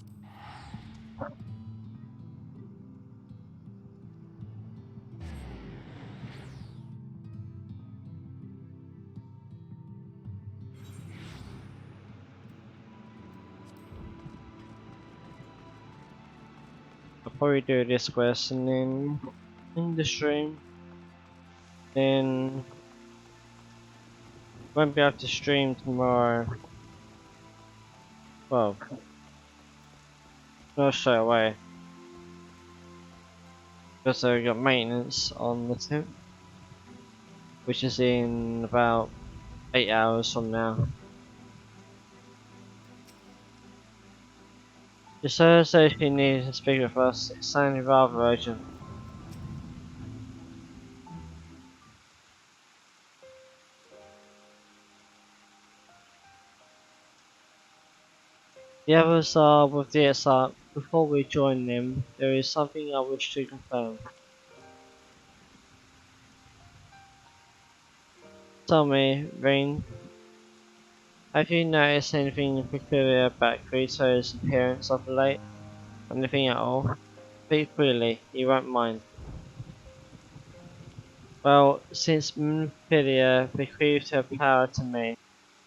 I'll probably do this quest and then in the stream. Then won't be able to stream tomorrow. Well, not straight away. Because I've got maintenance on the 10th, which is in about 8 hours from now. The service station needs to speak with us. It's sounding rather urgent. The others are with the SR. Before we join them, there is something I wish to confirm. Tell me, Rain, have you noticed anything peculiar about Krito's appearance of late? Anything at all? Speak freely, you won't mind. Well, since Minfilia bequeathed her power to me,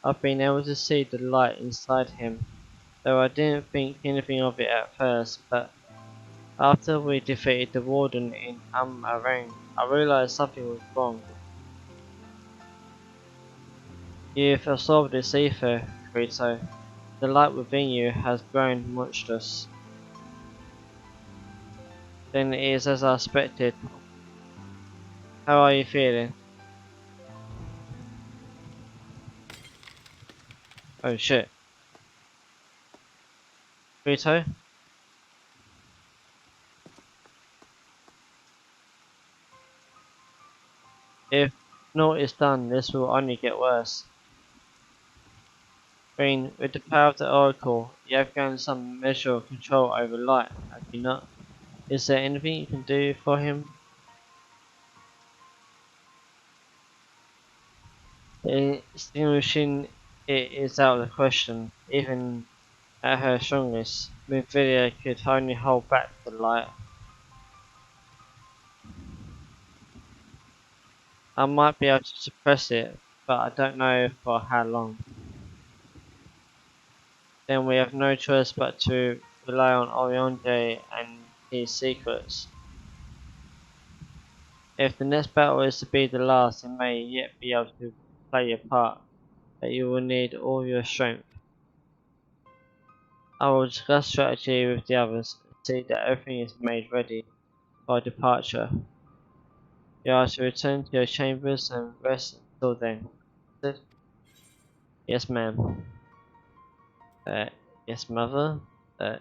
I've been able to see the light inside him, though I didn't think anything of it at first, but after we defeated the Warden in Amarang, I realized something was wrong. You've absorbed this ether, Krito. The light within you has grown monstrous. Then it is as I expected. How are you feeling? Oh shit. Krito? If naught is done, this will only get worse. Green, with the power of the Oracle, you have gained some measure of control over light, have you not? Is there anything you can do for him? Extinguishing it is out of the question. Even at her strongest, Minfilia could only hold back the light. I might be able to suppress it, but I don't know for how long. Then we have no choice but to rely on Orionde and his secrets. If the next battle is to be the last, you may yet be able to play your part, but you will need all your strength. I will discuss strategy with the others and see that everything is made ready for departure. You are to return to your chambers and rest until then. Yes, ma'am. Yes, mother?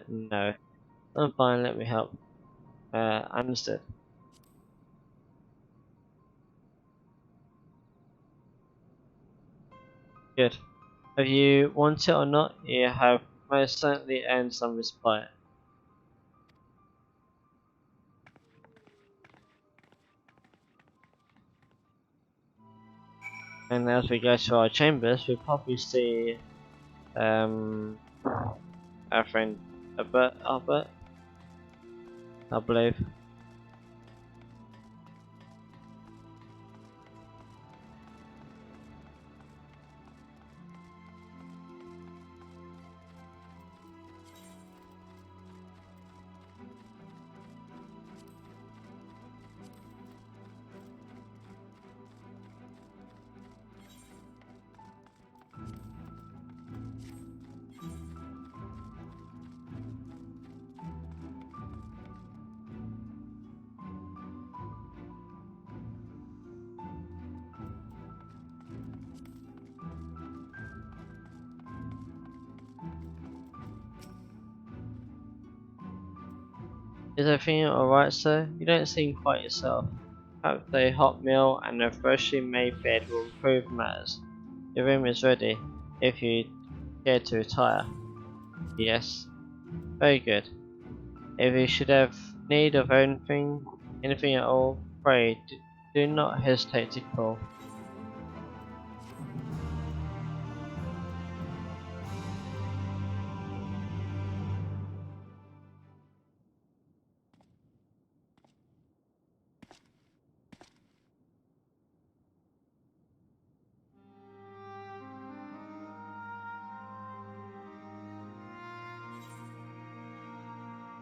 No. I'm fine, let me help. Understood. Good. If you want it or not, you have most certainly earned some respite. And as we go to our chambers, we'll probably see our friend Albert, I believe. Is everything alright, sir? You don't seem quite yourself. Perhaps a hot meal and a freshly made bed will improve matters. Your room is ready, if you care to retire. Yes. Very good. If you should have need of anything at all, pray do not hesitate to call.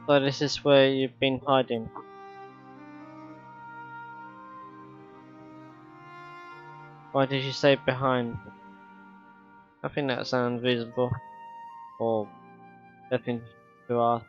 So this is where you've been hiding. Why did you say behind? I think that sounds reasonable. Or nothing to ask.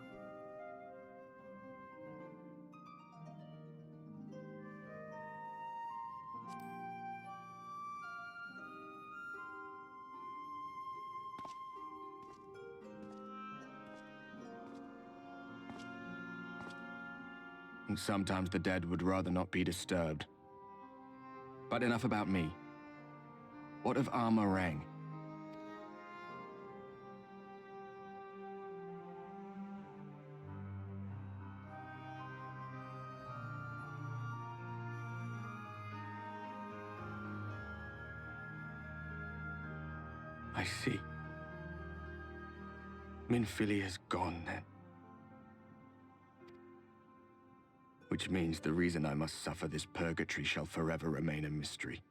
And sometimes the dead would rather not be disturbed. But enough about me. What of Armorang? I see. Minfilia's gone then. Which means the reason I must suffer this purgatory shall forever remain a mystery.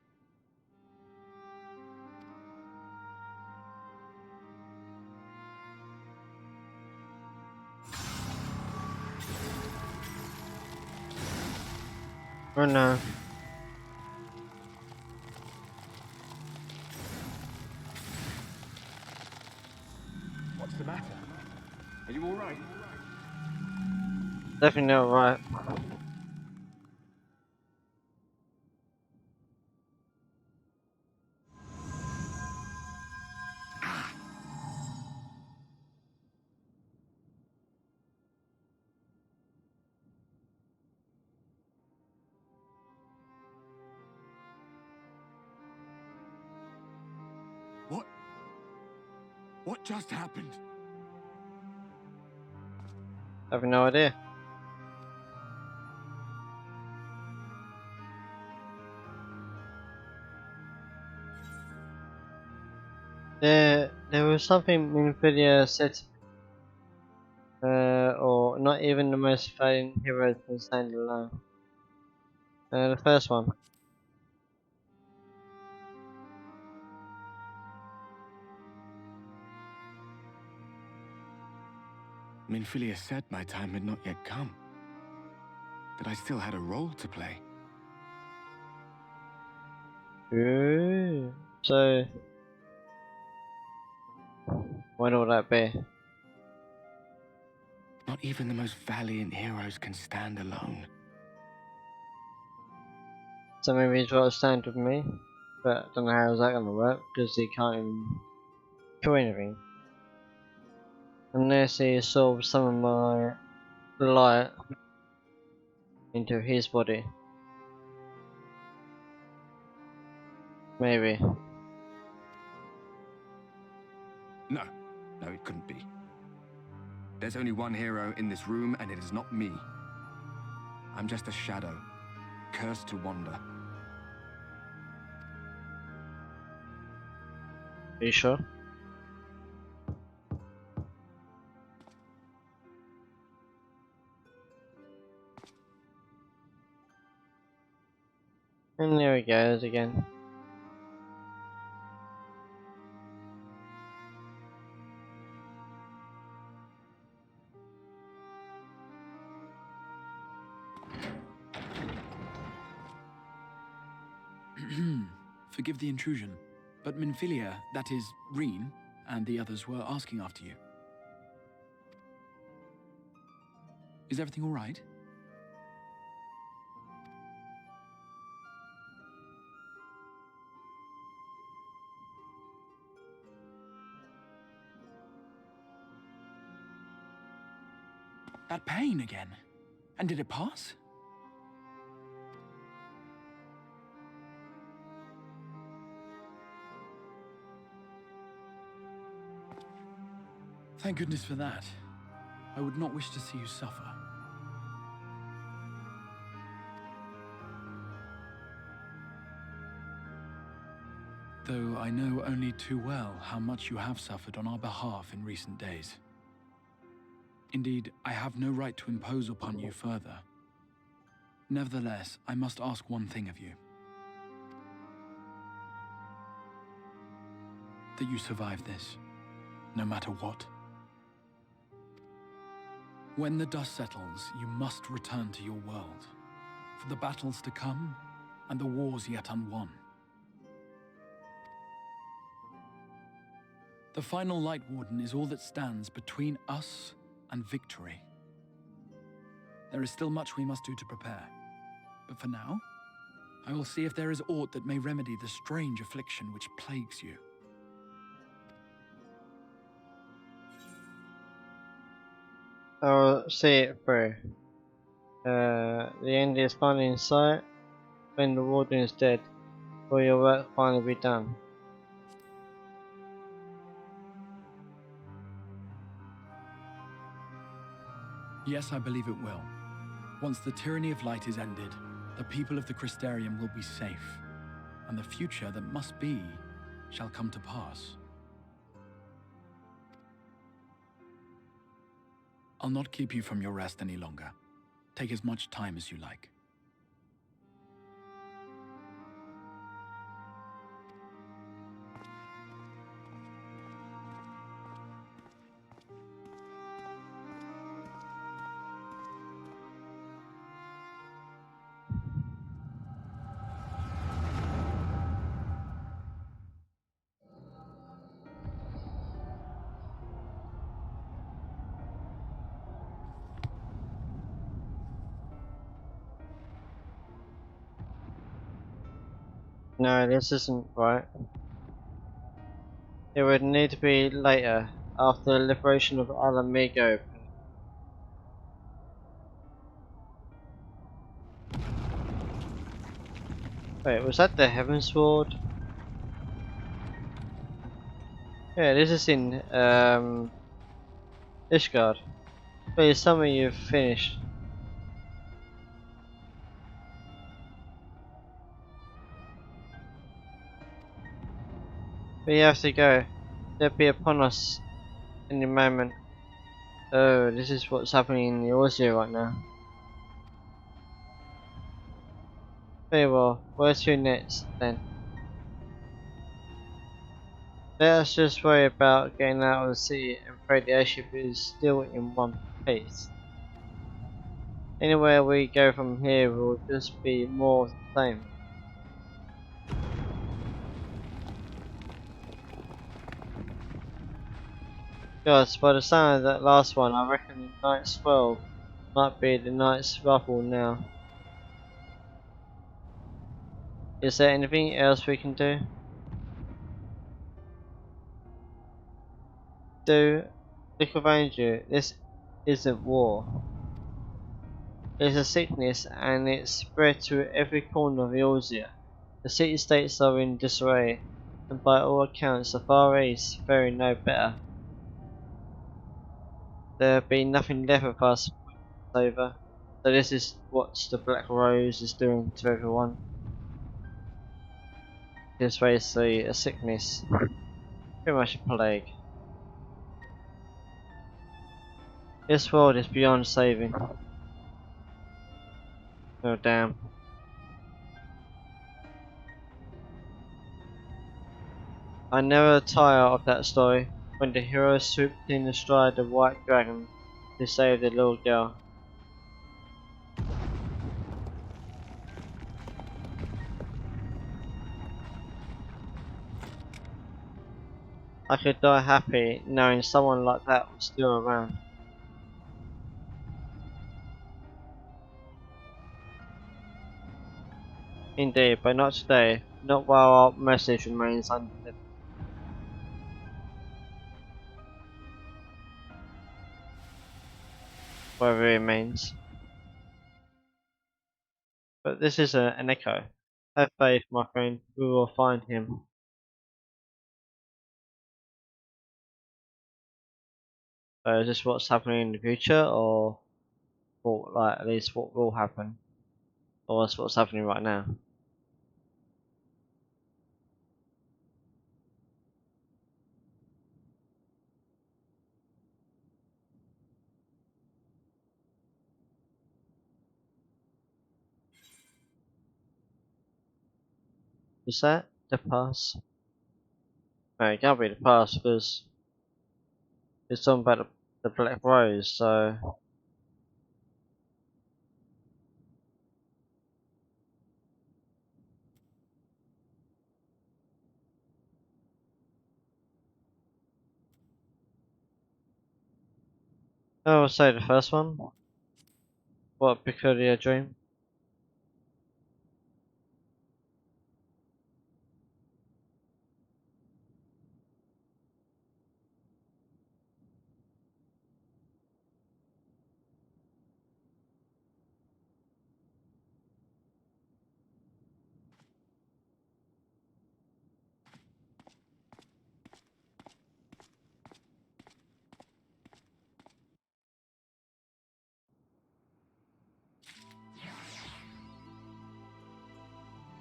Oh no. What's the matter? Are you all right? Definitely not right. What? What just happened? I have no idea. There was something Minfilia said, or not even the most valiant heroes can stand alone. The first one. Minfilia said my time had not yet come. That I still had a role to play. Ooh. So, when will that be? Not even the most valiant heroes can stand alone. So maybe he's got to stand with me, but I don't know how's that gonna work because he can't even do anything. Unless he absorbs some of my light into his body. Maybe. No, it couldn't be. There's only one hero in this room, and it is not me. I'm just a shadow, cursed to wander. Are you sure? And there he goes again. Forgive the intrusion, but Minfilia, that is, Reen, and the others were asking after you. Is everything all right? That pain again. And did it pass? Thank goodness for that. I would not wish to see you suffer. Though I know only too well how much you have suffered on our behalf in recent days. Indeed, I have no right to impose upon you further. Nevertheless, I must ask one thing of you. That you survive this, no matter what. When the dust settles, you must return to your world, for the battles to come and the wars yet unwon. The final Light Warden is all that stands between us and victory. There is still much we must do to prepare, but for now, I will see if there is aught that may remedy the strange affliction which plagues you. I'll see it through. The end is finally in sight. When the warden is dead, will your work finally be done? Yes, I believe it will. Once the tyranny of light is ended, the people of the Crystarium will be safe, and the future that must be shall come to pass. I'll not keep you from your rest any longer. Take as much time as you like. No, this isn't right. It would need to be later, after the liberation of Alamigo. Wait, was that the Heaven Sword? Yeah, this is in Ishgard. Please tell me you've finished. We have to go. They'll be upon us any moment. Oh, this is what's happening in the Aussie right now. Very well, where to next then? Let us just worry about getting out of the city and pray the airship is still in one piece. Anywhere we go from here will just be more of the same. Gosh, by the sound of that last one, I reckon the Knight's 12 might be the Knight's Ruffle now. Is there anything else we can do? Look around you, this isn't war. It's a sickness and it's spread to every corner of Eorzea. The city-states are in disarray, and by all accounts the Far East faring no better. There'll be nothing left of us over, so this is what the Black Rose is doing to everyone. It's basically a sickness, pretty much a plague. This world is beyond saving. Oh damn. I never tire of that story, when the hero swooped in astride the white dragon to save the little girl. I could die happy knowing someone like that was still around. Indeed, but not today, not while our message remains undelivered. Whatever it means. But this is an echo. Have faith, my friend, we will find him. So is this what's happening in the future, or what, like, at least what will happen? Or is what's happening right now? Is that the past? No, it can't be the past because it's talking about the Black Rose, so I would say the first one. What a peculiar dream.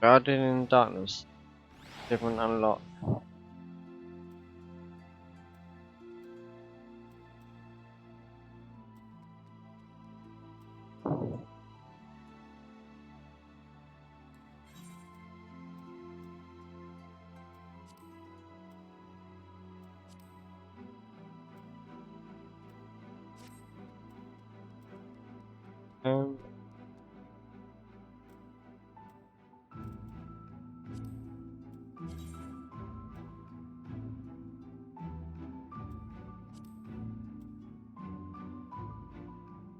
Guardian in Darkness. Different unlock. Um,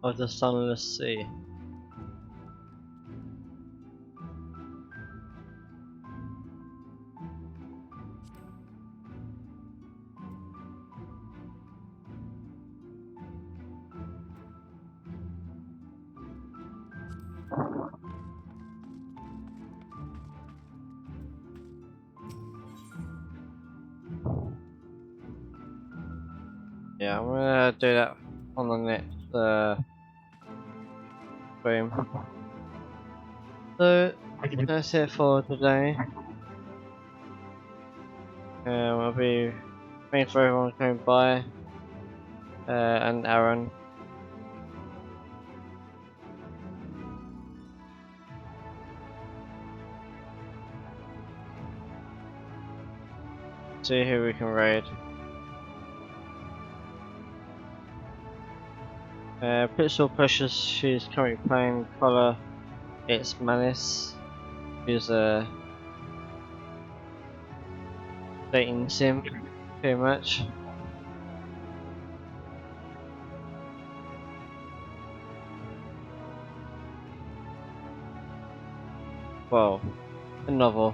of the Sunless Sea. Yeah, I'm gonna do that on the next stream. So that's it for today. I'll be thanks for everyone coming by, and Aaron. See who we can raid. Pixel Precious, she's currently playing Color. It's Malice. She's a dating sim, pretty much. Well, a novel.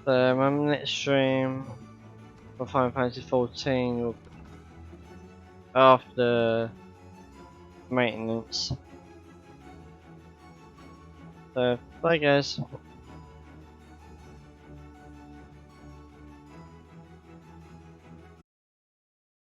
So my next stream for Final Fantasy 14 will be after maintenance. So bye guys.